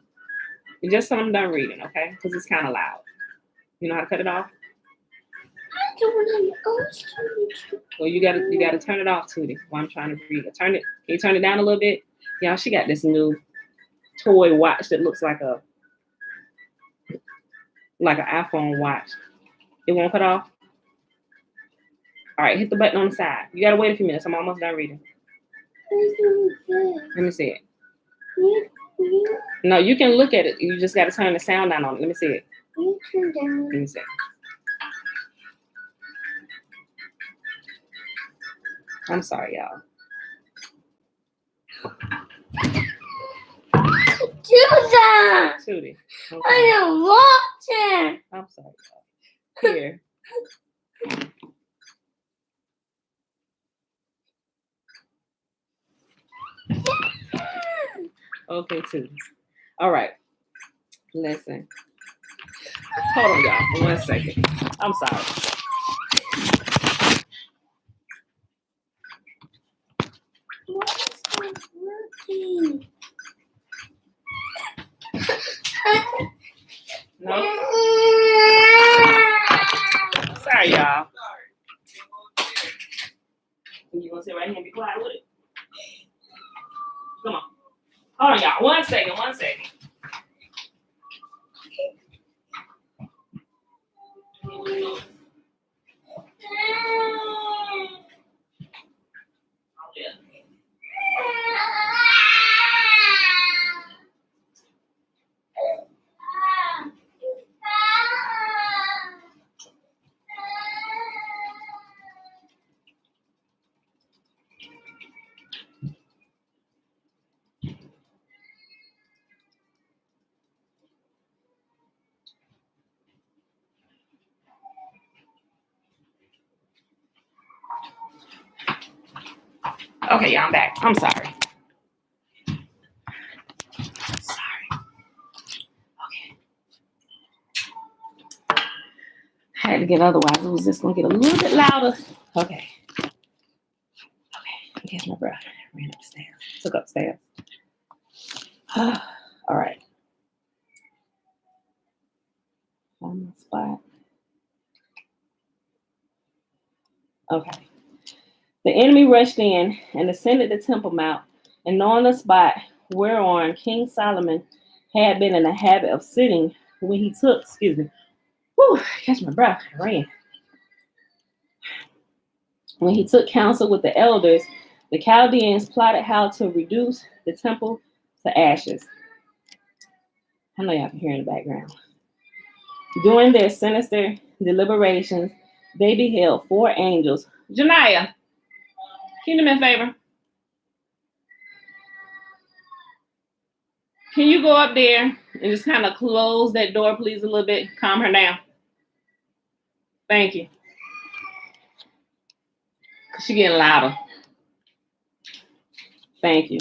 just so I'm done reading, okay? Because it's kind of loud. You know how to cut it off? I don't know. Well, you gotta turn it off, Tootie, while I'm trying to read it. Can you turn it down a little bit? Y'all, she got this new toy watch that looks like an iPhone watch. It won't cut off? All right, hit the button on the side. You gotta wait a few minutes. I'm almost done reading. Let me see it. No, you can look at it. You just gotta turn the sound down on it. Let me see it. Turn Let me see. I'm sorry, y'all. Do that. Tootie. Okay. I don't want it. I'm sorry, y'all. Here. Okay, Tootie. All right. Listen. Hold on, y'all. 1 second. I'm sorry. What is not working? No? Sorry, y'all. You gonna sit right here and be quiet with it? Come on. Hold on, y'all. 1 second. Okay, y'all, I'm back. I'm sorry. Okay. I had to get, otherwise it was just gonna get a little bit louder. Okay. catch my breath. Ran upstairs. Took upstairs. All right. Find my spot. Okay. The enemy rushed in and ascended the Temple Mount, and knowing the spot whereon King Solomon had been in the habit of sitting when he took, catch my breath, I ran. When he took counsel with the elders, the Chaldeans plotted how to reduce the temple to ashes. I know y'all can hear in the background. During their sinister deliberations, they beheld 4 angels. Janiyah, can you do me a favor? Can you go up there and just kind of close that door, please, a little bit? Calm her down. Thank you. She's getting louder. Thank you.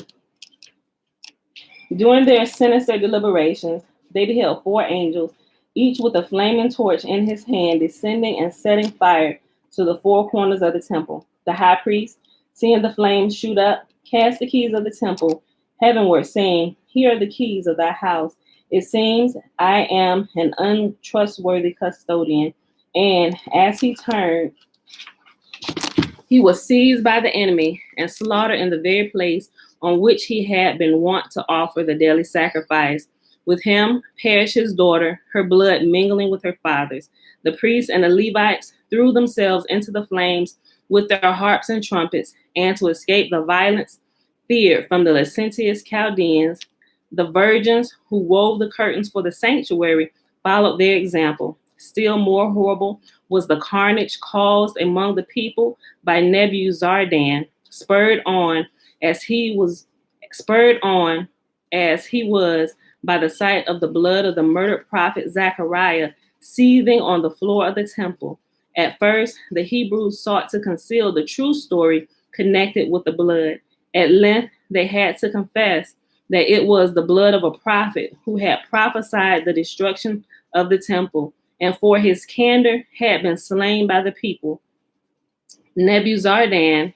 During their sinister deliberations, they beheld 4 angels, each with a flaming torch in his hand, descending and setting fire to the 4 corners of the temple. The high priest, seeing the flames shoot up, cast the keys of the temple heavenward, saying, "Here are the keys of thy house. It seems I am an untrustworthy custodian." And as he turned, he was seized by the enemy and slaughtered in the very place on which he had been wont to offer the daily sacrifice. With him perished his daughter, her blood mingling with her father's. The priests and the Levites threw themselves into the flames with their harps and trumpets, and to escape the violence feared from the licentious Chaldeans, the virgins who wove the curtains for the sanctuary followed their example. Still more horrible was the carnage caused among the people by Nebuzaradan, spurred on as he was by the sight of the blood of the murdered prophet Zechariah seething on the floor of the temple. At first, the Hebrews sought to conceal the true story connected with the blood. At length, they had to confess that it was the blood of a prophet who had prophesied the destruction of the temple, and for his candor had been slain by the people. Nebuzaradan,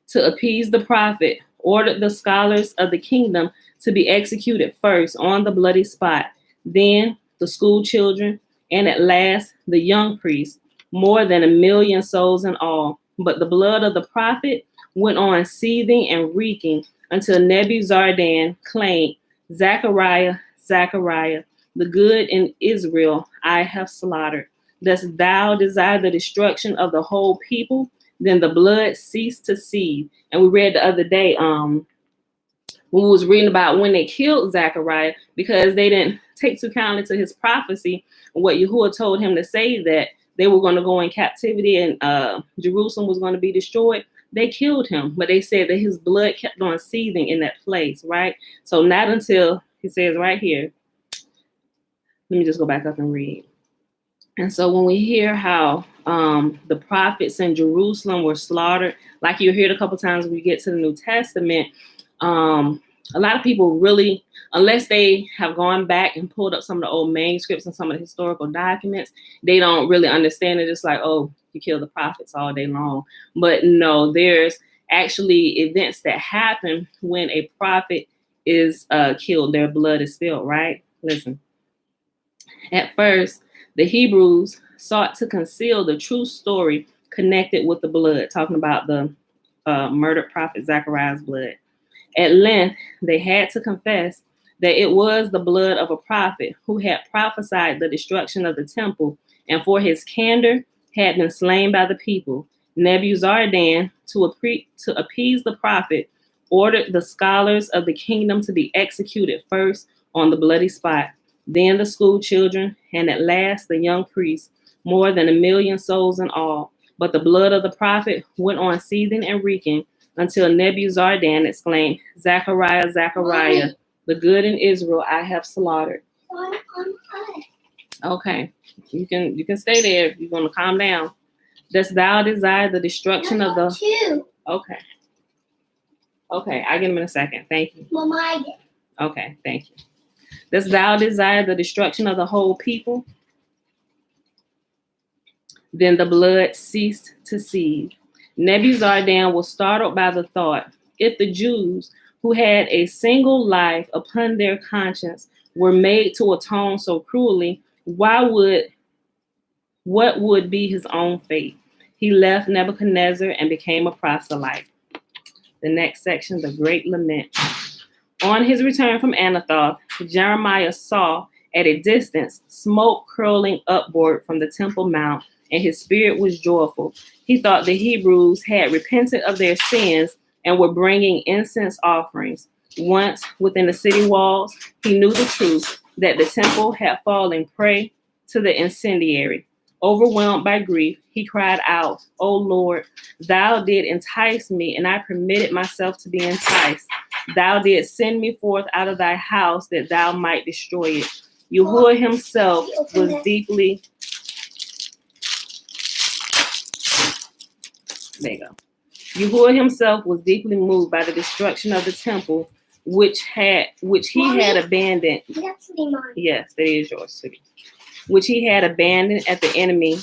to appease the prophet, ordered the scholars of the kingdom to be executed first on the bloody spot, then the school children, and at last the young priests, more than 1 million souls in all. But the blood of the prophet went on seething and reeking until Nebuzaradan claimed, "Zechariah, Zechariah, the good in Israel I have slaughtered. Dost thou desire the destruction of the whole people? Then the blood ceased to seethe." And we read the other day, when we was reading about when they killed Zechariah, because they didn't take too kindly to his prophecy, what Yahuah told him to say, that they were going to go in captivity and Jerusalem was going to be destroyed. They killed him, but they said that his blood kept on seething in that place, right? So not until, he says right here, let me just go back up and read. And so when we hear how the prophets in Jerusalem were slaughtered, like you heard a couple times when we get to the New Testament, a lot of people really, unless they have gone back and pulled up some of the old manuscripts and some of the historical documents, they don't really understand it. It's like, oh, you kill the prophets all day long. But no, there's actually events that happen when a prophet is killed. Their blood is spilled, right? Listen. At first, the Hebrews sought to conceal the true story connected with the blood, talking about the murdered prophet Zechariah's blood. At length, they had to confess that it was the blood of a prophet who had prophesied the destruction of the temple, and for his candor had been slain by the people. Nebuzaradan, to appease the prophet, ordered the scholars of the kingdom to be executed first on the bloody spot, then the school children, and at last the young priests, more than 1 million souls in all. But the blood of the prophet went on seething and reeking until Nebuzaradan exclaimed, "Zechariah, Zechariah, the good in Israel I have slaughtered." Okay, you can stay there if you're going to calm down. Dost thou desire the destruction of the... Okay. Okay, I'll get him in a second. Thank you. Okay, thank you. Dost thou desire the destruction of the whole people? Then the blood ceased to seethe, Nebuzaradan was startled by the thought, if the Jews, who had a single life upon their conscience, were made to atone so cruelly, what would be his own fate? He left Nebuchadnezzar and became a proselyte. The next section, the Great Lament. On his return from Anathoth, Jeremiah saw at a distance smoke curling upward from the Temple Mount, and his spirit was joyful. He thought the Hebrews had repented of their sins and were bringing incense offerings. Once within the city walls, he knew the truth that the temple had fallen prey to the incendiary. Overwhelmed by grief, he cried out, "O Lord, thou did entice me, and I permitted myself to be enticed. Thou didst send me forth out of thy house that thou might destroy it." Yahuah himself was deeply... There you go. Yahuah himself was deeply moved by the destruction of the temple, which he had abandoned. That's mine. Yes, that is yours, sweetie. Which he had abandoned at the enemy.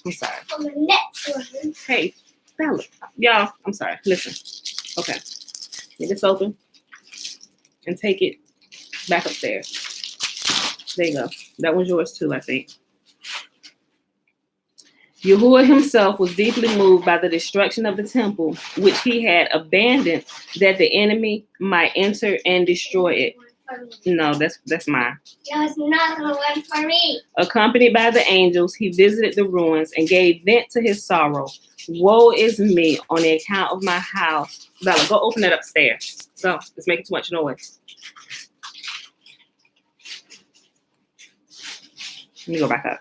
I'm sorry. On the next one. Hey, Bella. Y'all, I'm sorry. Listen. Okay. Get this open and take it back upstairs. There you go. That one's yours too, I think. Yahuah himself was deeply moved by the destruction of the temple, which he had abandoned that the enemy might enter and destroy it. No, that's mine. There's another one for me. Accompanied by the angels, he visited the ruins and gave vent to his sorrow. Woe is me on the account of my house. Bella, go open it upstairs. Go. It's making too much noise. Let me go back up.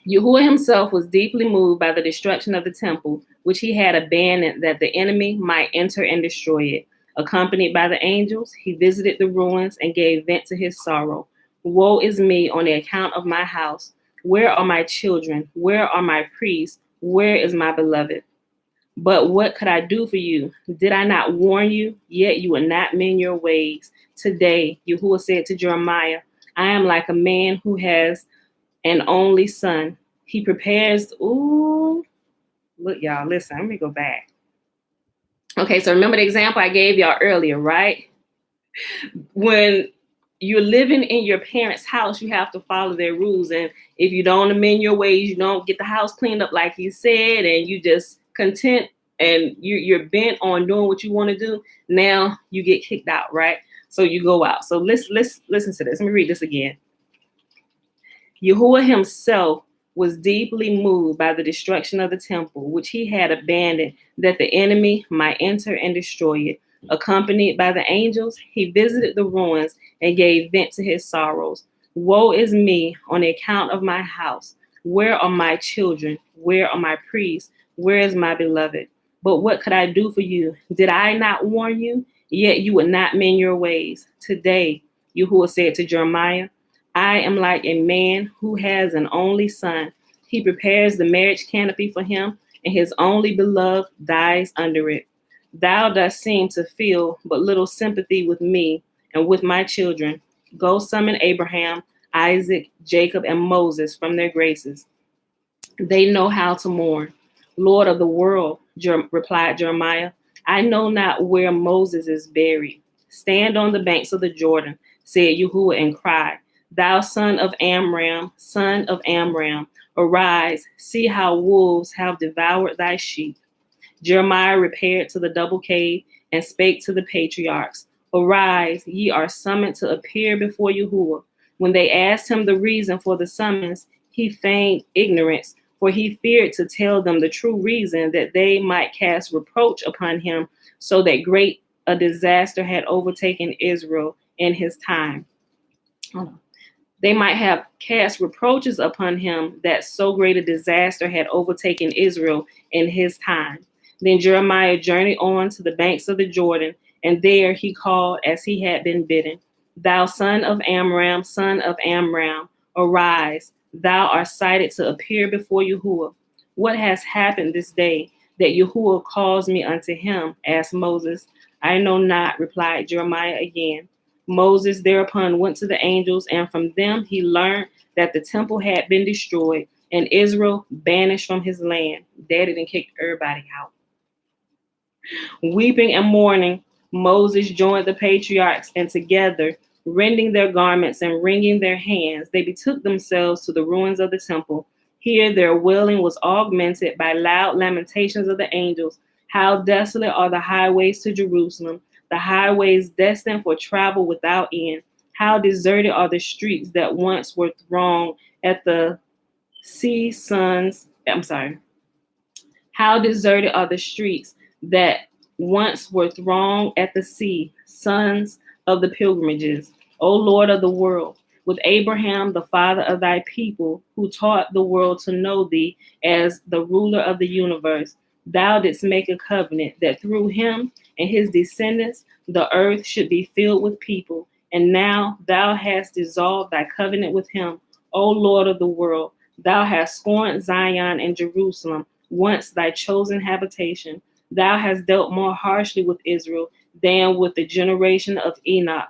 Yahuah himself was deeply moved by the destruction of the temple, which he had abandoned that the enemy might enter and destroy it. Accompanied by the angels, he visited the ruins and gave vent to his sorrow. Woe is me on the account of my house. Where are my children? Where are my priests? Where is my beloved? But what could I do for you? Did I not warn you? Yet you would not mend your ways. Today, Yahuah said to Jeremiah, I am like a man who has an only son. He prepares, look, y'all, listen, let me go back. Okay, so remember the example I gave y'all earlier, right? When you're living in your parents' house, you have to follow their rules. And if you don't amend your ways, you don't get the house cleaned up like he said, and you just content and you're bent on doing what you want to do, now you get kicked out, right? So you go out. So let's listen to this. Let me read this again. Yahuah himself was deeply moved by the destruction of the temple, which he had abandoned that the enemy might enter and destroy it. Accompanied by the angels, he visited the ruins and gave vent to his sorrows. Woe is me on the account of my house. Where are my children? Where are my priests? Where is my beloved? But what could I do for you? Did I not warn you? Yet you would not mend your ways. Today, Yahuah said to Jeremiah, I am like a man who has an only son. He prepares the marriage canopy for him, and his only beloved dies under it. Thou dost seem to feel but little sympathy with me and with my children. Go summon Abraham, Isaac, Jacob, and Moses from their graces. They know how to mourn. Lord of the world, replied Jeremiah, I know not where Moses is buried. Stand on the banks of the Jordan, said Yahuah, and cry. Thou son of Amram, arise, see how wolves have devoured thy sheep. Jeremiah repaired to the double cave and spake to the patriarchs. Arise, ye are summoned to appear before Yahuah. When they asked him the reason for the summons, he feigned ignorance, for he feared to tell them the true reason, that they might cast reproach upon him, so that great a disaster had overtaken Israel in his time. They might have cast reproaches upon him that so great a disaster had overtaken Israel in his time. Then Jeremiah journeyed on to the banks of the Jordan, and there he called as he had been bidden. Thou son of Amram, arise. Thou art cited to appear before Yahuah. What has happened this day that Yahuah calls me unto him? Asked Moses. I know not, replied Jeremiah again. Moses thereupon went to the angels, and from them he learned that the temple had been destroyed and Israel banished from his land. Daddy done kicked everybody out. Weeping and mourning, Moses joined the patriarchs, and together, rending their garments and wringing their hands, they betook themselves to the ruins of the temple. Here their wailing was augmented by loud lamentations of the angels. How desolate are the highways to Jerusalem, the highways destined for travel without end. How deserted are the streets that once were thronged at the How deserted are the streets that once were thronged at the sea, sons of the pilgrimages, O Lord of the world, with Abraham, the father of thy people, who taught the world to know thee as the ruler of the universe. Thou didst make a covenant that through him and his descendants the earth should be filled with people. And now thou hast dissolved thy covenant with him, O Lord of the world. Thou hast scorned Zion and Jerusalem, once thy chosen habitation. Thou hast dealt more harshly with Israel than with the generation of Enoch,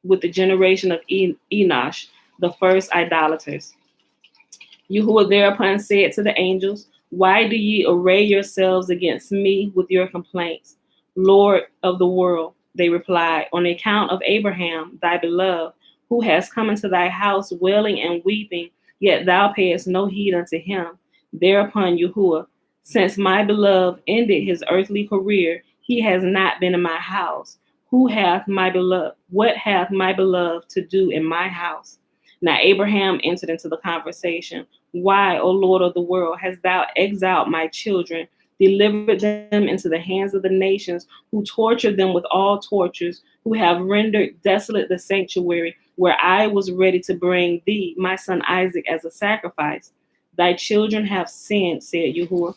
Enosh, the first idolaters. Yahuah thereupon said to the angels, Why do ye array yourselves against me with your complaints? Lord of the world, they replied, on account of Abraham, thy beloved, who has come into thy house wailing and weeping, yet thou payest no heed unto him. Thereupon Yahuah, since my beloved ended his earthly career, he has not been in my house. What hath my beloved to do in my house? Now Abraham entered into the conversation. Why, O Lord of the world, hast thou exiled my children, delivered them into the hands of the nations, who tortured them with all tortures, who have rendered desolate the sanctuary, where I was ready to bring thee, my son Isaac, as a sacrifice? Thy children have sinned, said Yahuah.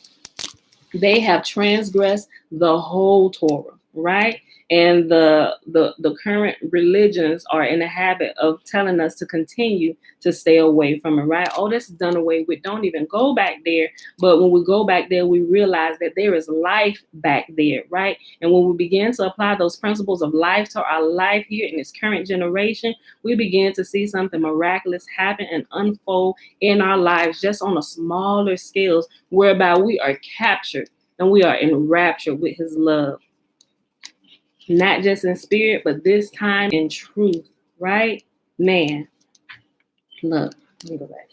They have transgressed the whole Torah, right? And the current religions are in the habit of telling us to continue to stay away from it, right? Oh, that's done away with. Don't even go back there. But when we go back there, we realize that there is life back there, right? And when we begin to apply those principles of life to our life here in this current generation, we begin to see something miraculous happen and unfold in our lives just on a smaller scales, whereby we are captured and we are enraptured with his love. Not just in spirit, but this time in truth, right? Man, look, let me go back.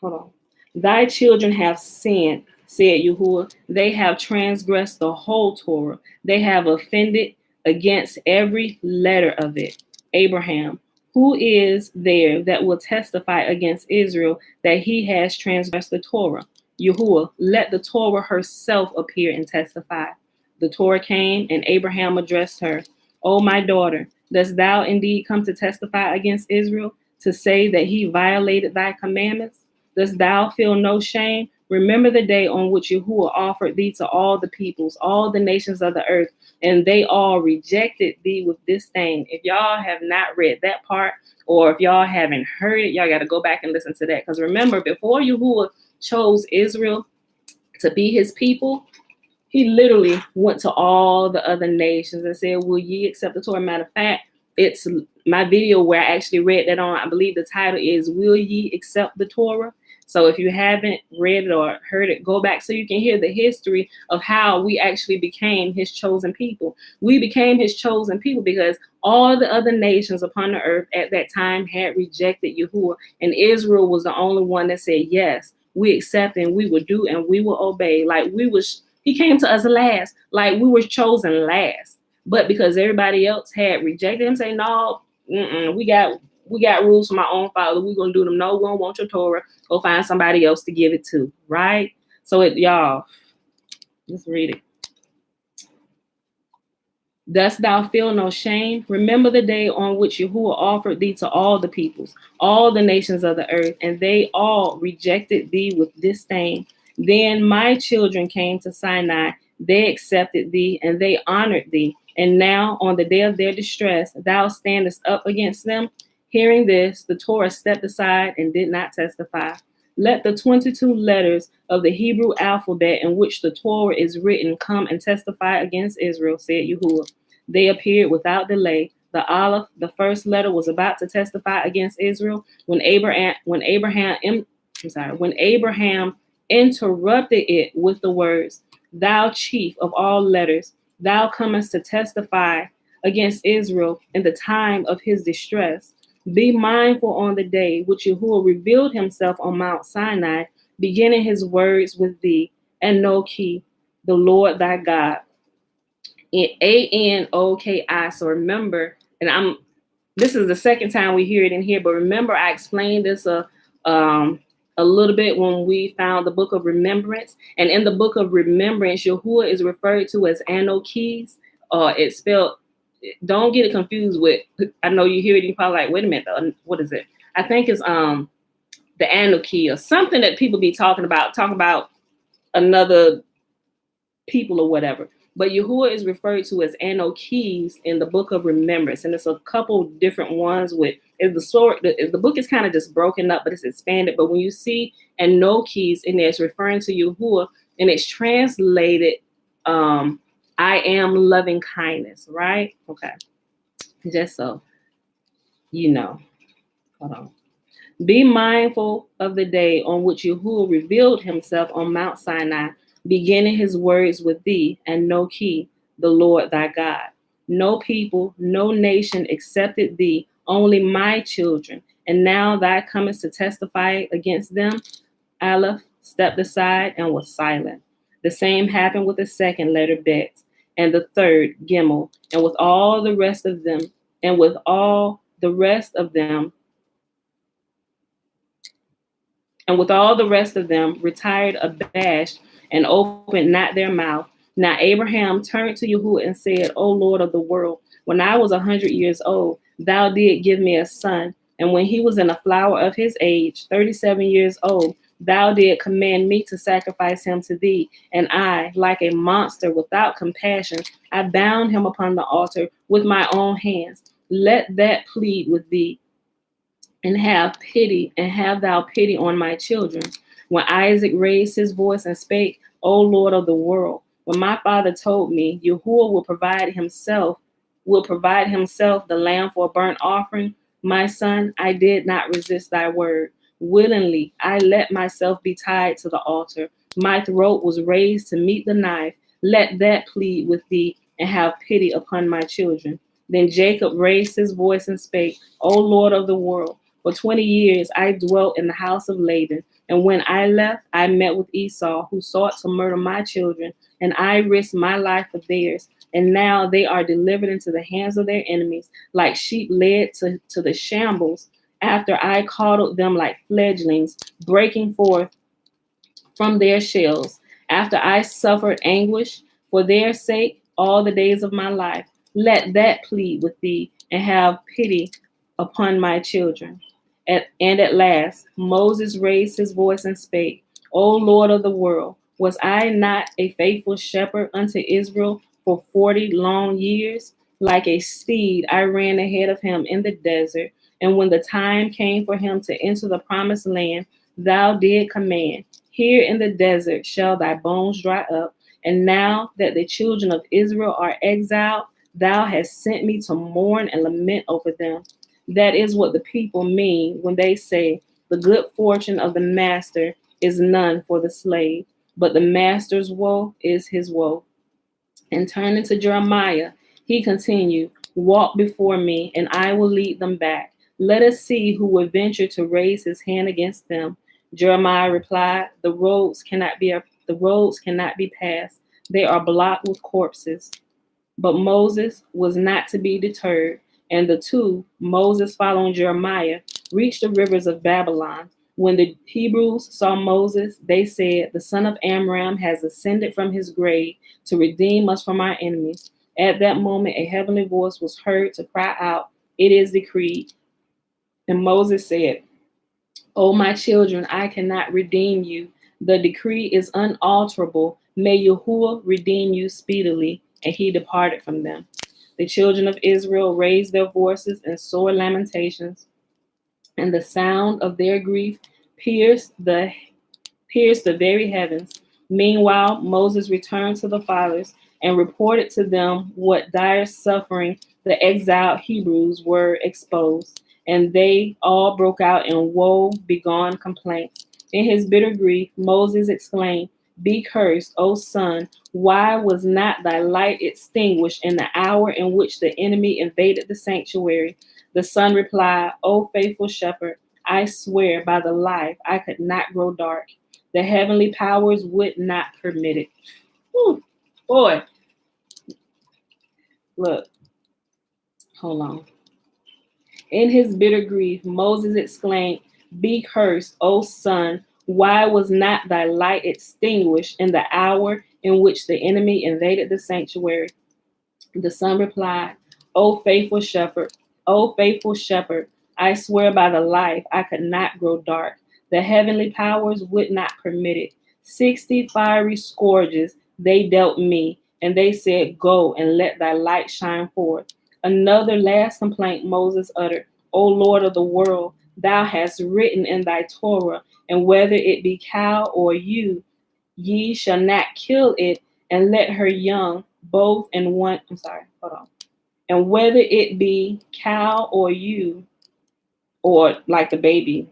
Hold on. Thy children have sinned, said Yahuah. They have transgressed the whole Torah. They have offended against every letter of it. Abraham, who is there that will testify against Israel that he has transgressed the Torah? Yahuah, let the Torah herself appear and testify. The Torah came, and Abraham addressed her. O my daughter, dost thou indeed come to testify against Israel, to say that he violated thy commandments? Dost thou feel no shame? Remember the day on which Yahuah offered thee to all the peoples, all the nations of the earth, and they all rejected thee with disdain. If y'all have not read that part, or if y'all haven't heard it, y'all got to go back and listen to that. Because remember, before Yahuah chose Israel to be his people, he literally went to all the other nations and said, will ye accept the Torah? Matter of fact, it's my video where I actually read that on. I believe the title is, Will Ye Accept the Torah? So if you haven't read it or heard it, go back so you can hear the history of how we actually became his chosen people. We became his chosen people because all the other nations upon the earth at that time had rejected Yahuah, and Israel was the only one that said, yes, we accept and we will do and we will obey. He came to us last, like we were chosen last. But because everybody else had rejected him, say, no, we got rules from our own father. We're going to do them. No, we don't want your Torah. Go find somebody else to give it to, right? So y'all, let's read it. Dost thou feel no shame? Remember the day on which Yahuah offered thee to all the peoples, all the nations of the earth, and they all rejected thee with disdain. Then my children came to Sinai. They accepted thee, and they honored thee. And now, on the day of their distress, thou standest up against them. Hearing this, the Torah stepped aside and did not testify. Let the 22 letters of the Hebrew alphabet in which the Torah is written come and testify against Israel, said Yahuah. They appeared without delay. The Aleph, the first letter, was about to testify against Israel when Abraham when Abraham interrupted it with the words, "Thou chief of all letters, thou comest to testify against Israel in the time of his distress. Be mindful on the day which Yahuah revealed himself on Mount Sinai, beginning his words with thee, and know key, the Lord thy God." In ANOKI. So remember, and this is the second time we hear it in here, but remember I explained this a little bit when we found the book of remembrance. And in the book of remembrance, Yahuah is referred to as Anokis. It's spelled, don't get it confused with, I know you hear it, you're probably like, wait a minute, what is it? I think it's the Anoki or something that people be talking about another people or whatever. But Yahuah is referred to as Anokis in the book of remembrance. And it's a couple different ones with, the book is kind of just broken up, but it's expanded. But when you see Anokis in there, it's referring to Yahuah, and it's translated, I am loving kindness, right? Okay. Just so you know. Hold on. Be mindful of the day on which Yahuah revealed himself on Mount Sinai, beginning his words with thee, and know key, the Lord thy God. No people, no nation accepted thee, only my children. And now thou comest to testify against them. Aleph stepped aside and was silent. The same happened with the second letter, Bet, and the third, Gimel, and with all the rest of them, retired abashed and opened not their mouth. Now Abraham turned to Yahuah and said, O Lord of the world, when I was 100 years old, thou didst give me a son. And when he was in the flower of his age, 37 years old, thou didst command me to sacrifice him to thee. And I, like a monster without compassion, I bound him upon the altar with my own hands. Let that plead with thee, and have thou pity on my children. When Isaac raised his voice and spake, O Lord of the world, when my father told me, Yahuah will provide himself the lamb for a burnt offering, my son, I did not resist thy word. Willingly, I let myself be tied to the altar. My throat was raised to meet the knife. Let that plead with thee, and have pity upon my children. Then Jacob raised his voice and spake, O Lord of the world, for 20 years I dwelt in the house of Laban, and when I left, I met with Esau, who sought to murder my children, and I risked my life for theirs. And now they are delivered into the hands of their enemies, like sheep led to the shambles, after I coddled them like fledglings, breaking forth from their shells, after I suffered anguish for their sake all the days of my life. Let that plead with thee, and have pity upon my children. And at last, Moses raised his voice and spake, O Lord of the world, was I not a faithful shepherd unto Israel for 40 long years? Like a steed, I ran ahead of him in the desert. And when the time came for him to enter the promised land, thou did command, here in the desert shall thy bones dry up. And now that the children of Israel are exiled, thou hast sent me to mourn and lament over them. That is what the people mean when they say, the good fortune of the master is none for the slave, but the master's woe is his woe. And turning to Jeremiah, he continued, walk before me, and I will lead them back. Let us see who will venture to raise his hand against them. Jeremiah replied, the roads cannot be passed. They are blocked with corpses. But Moses was not to be deterred, and the two, Moses following Jeremiah, reached the rivers of Babylon. When the Hebrews saw Moses, they said, the son of Amram has ascended from his grave to redeem us from our enemies. At that moment, a heavenly voice was heard to cry out, it is decreed. And Moses said, O my children, I cannot redeem you. The decree is unalterable. May Yahuah redeem you speedily. And he departed from them. The children of Israel raised their voices in sore lamentations, and the sound of their grief pierced the very heavens. Meanwhile, Moses returned to the fathers and reported to them what dire suffering the exiled Hebrews were exposed, and they all broke out in woe-begone complaints. In his bitter grief, Moses exclaimed, "Be cursed, O sun! Why was not thy light extinguished in the hour in which the enemy invaded the sanctuary?" The son replied, "O faithful shepherd, I swear by the life I could not grow dark. The heavenly powers would not permit it." Whew, boy, look, hold on. In his bitter grief, Moses exclaimed, "Be cursed, O sun! Why was not thy light extinguished in the hour in which the enemy invaded the sanctuary?" The son replied, O faithful shepherd, I swear by the life I could not grow dark. The heavenly powers would not permit it. 60 fiery scourges they dealt me, and they said, "Go and let thy light shine forth." Another last complaint Moses uttered, "O Lord of the world, thou hast written in thy Torah, and whether it be cow or ewe, ye shall not kill it, and let her young both in one." I'm sorry, hold on. "And whether it be cow or ewe," or like the baby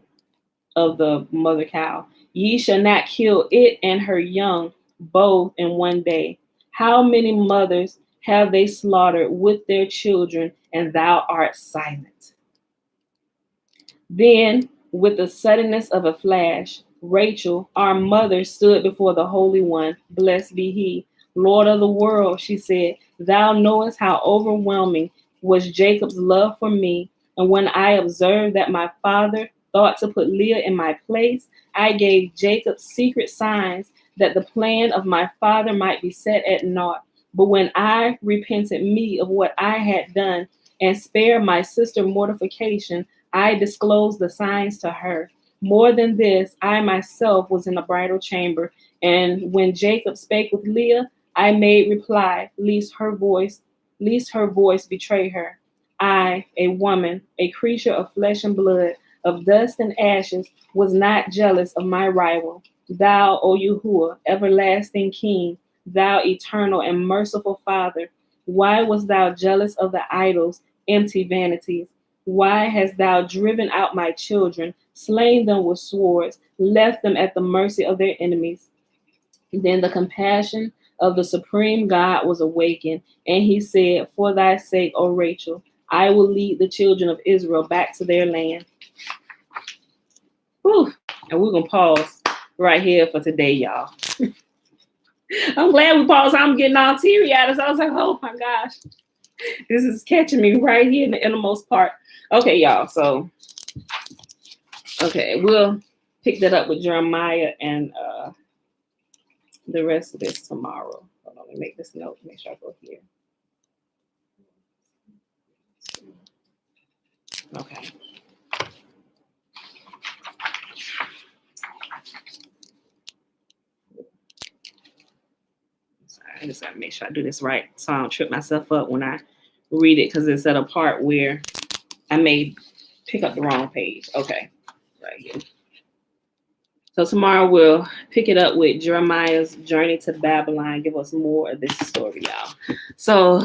of the mother cow, "ye shall not kill it and her young both in one day. How many mothers have they slaughtered with their children, and thou art silent?" Then, with the suddenness of a flash, Rachel, our mother, stood before the Holy One, blessed be he. "Lord of the world," she said, "thou knowest how overwhelming was Jacob's love for me. And when I observed that my father thought to put Leah in my place, I gave Jacob secret signs that the plan of my father might be set at naught. But when I repented me of what I had done and spared my sister mortification, I disclosed the signs to her. More than this, I myself was in the bridal chamber, and when Jacob spake with Leah, I made reply, lest her voice betray her. I, a woman, a creature of flesh and blood, of dust and ashes, was not jealous of my rival. Thou, O Yahuah, everlasting King, thou eternal and merciful Father, why wast thou jealous of the idols, empty vanities? Why hast thou driven out my children, slain them with swords, left them at the mercy of their enemies? Then the compassion of the supreme God was awakened, and he said, "For thy sake, O Rachel, I will lead the children of Israel back to their land." Whew. And we're going to pause right here for today, y'all. I'm glad we paused. I'm getting all teary-eyed. So I was like, oh my gosh. This is catching me right here in the innermost part. Okay, y'all. So, okay, we'll pick that up with Jeremiah and the rest of this tomorrow. Hold on, let me make this note. Make sure I go here. Okay. Sorry, I just gotta make sure I do this right so I don't trip myself up when I read it, because it's at a part where I may pick up the wrong page. Okay, right here. So tomorrow we'll pick it up with Jeremiah's journey to Babylon, give us more of this story, y'all. So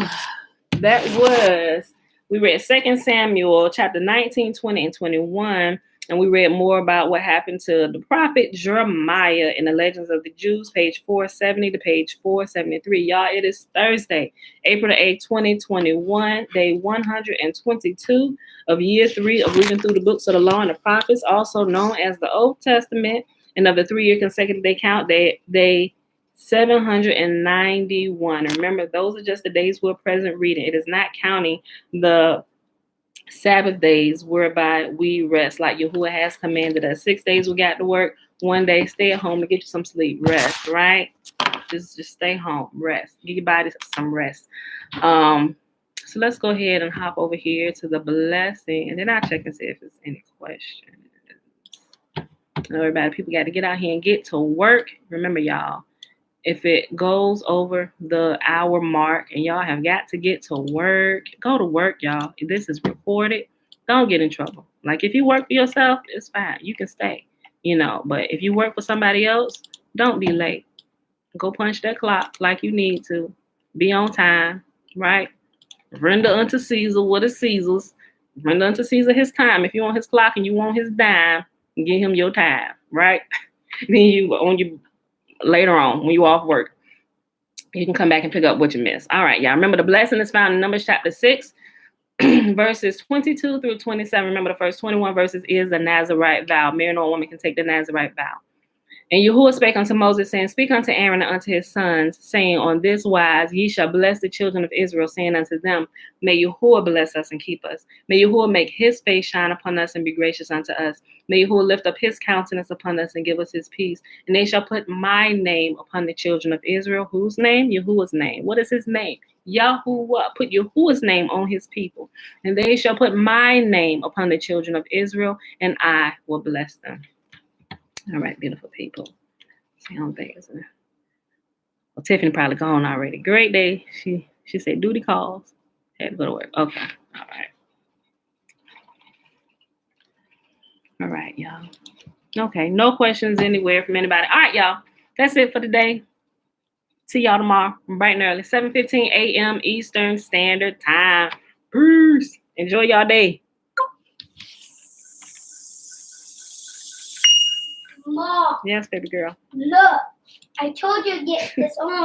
that was, we read 2 Samuel chapter 19, 20, and 21. And we read more about what happened to the prophet Jeremiah in the Legends of the Jews, page 470 to page 473. Y'all, it is Thursday, April the 8th, 2021, day 122 of year 3 of reading through the books of the law and the prophets, also known as the Old Testament. And of the 3-year consecutive day count, they 791. And remember, those are just the days we're present reading. It is not counting the Sabbath days whereby we rest, like Yahuah has commanded us. 6 days we got to work, 1 day stay at home to get you some sleep, rest, right? Just stay home, rest, give your body some rest. So let's go ahead and hop over here to the blessing, and then I'll check and see if there's any questions. Everybody, people got to get out here and get to work. Remember, y'all, if it goes over the hour mark and y'all have got to get to work, go to work, y'all. If this is recorded, don't get in trouble. Like, if you work for yourself, it's fine. You can stay, But if you work for somebody else, don't be late. Go punch that clock like you need to. Be on time, right? Render unto Caesar what is Caesar's. Render unto Caesar his time. If you want his clock and you want his dime, give him your time, right? Then you later on when you off work, you can come back and pick up what you missed. All right, y'all. Remember the blessing is found in Numbers chapter 6, verses 22 through 27. Remember the first 21 verses is the Nazarite vow. Man or woman can take the Nazarite vow. And Yahuah spake unto Moses, saying, Speak unto Aaron and unto his sons, saying, On this wise ye shall bless the children of Israel, saying unto them, May Yahuah bless us and keep us. May Yahuah make his face shine upon us and be gracious unto us. May Yahuah lift up his countenance upon us and give us his peace. And they shall put my name upon the children of Israel. Whose name? Yahuah's name. What is his name? Yahuah. Put Yahuah's name on his people. And they shall put my name upon the children of Israel, and I will bless them. All right, beautiful people. See, I don't think it's well, Tiffany probably gone already. Great day. She said duty calls. Had to go to work. Okay. All right. All right, y'all. Okay, no questions anywhere from anybody. All right, y'all. That's it for today. See y'all tomorrow, bright and early, 7:15 a.m. Eastern Standard Time. Peace. Enjoy y'all day. Mom. Yes, baby girl. Look, I told you to get this on.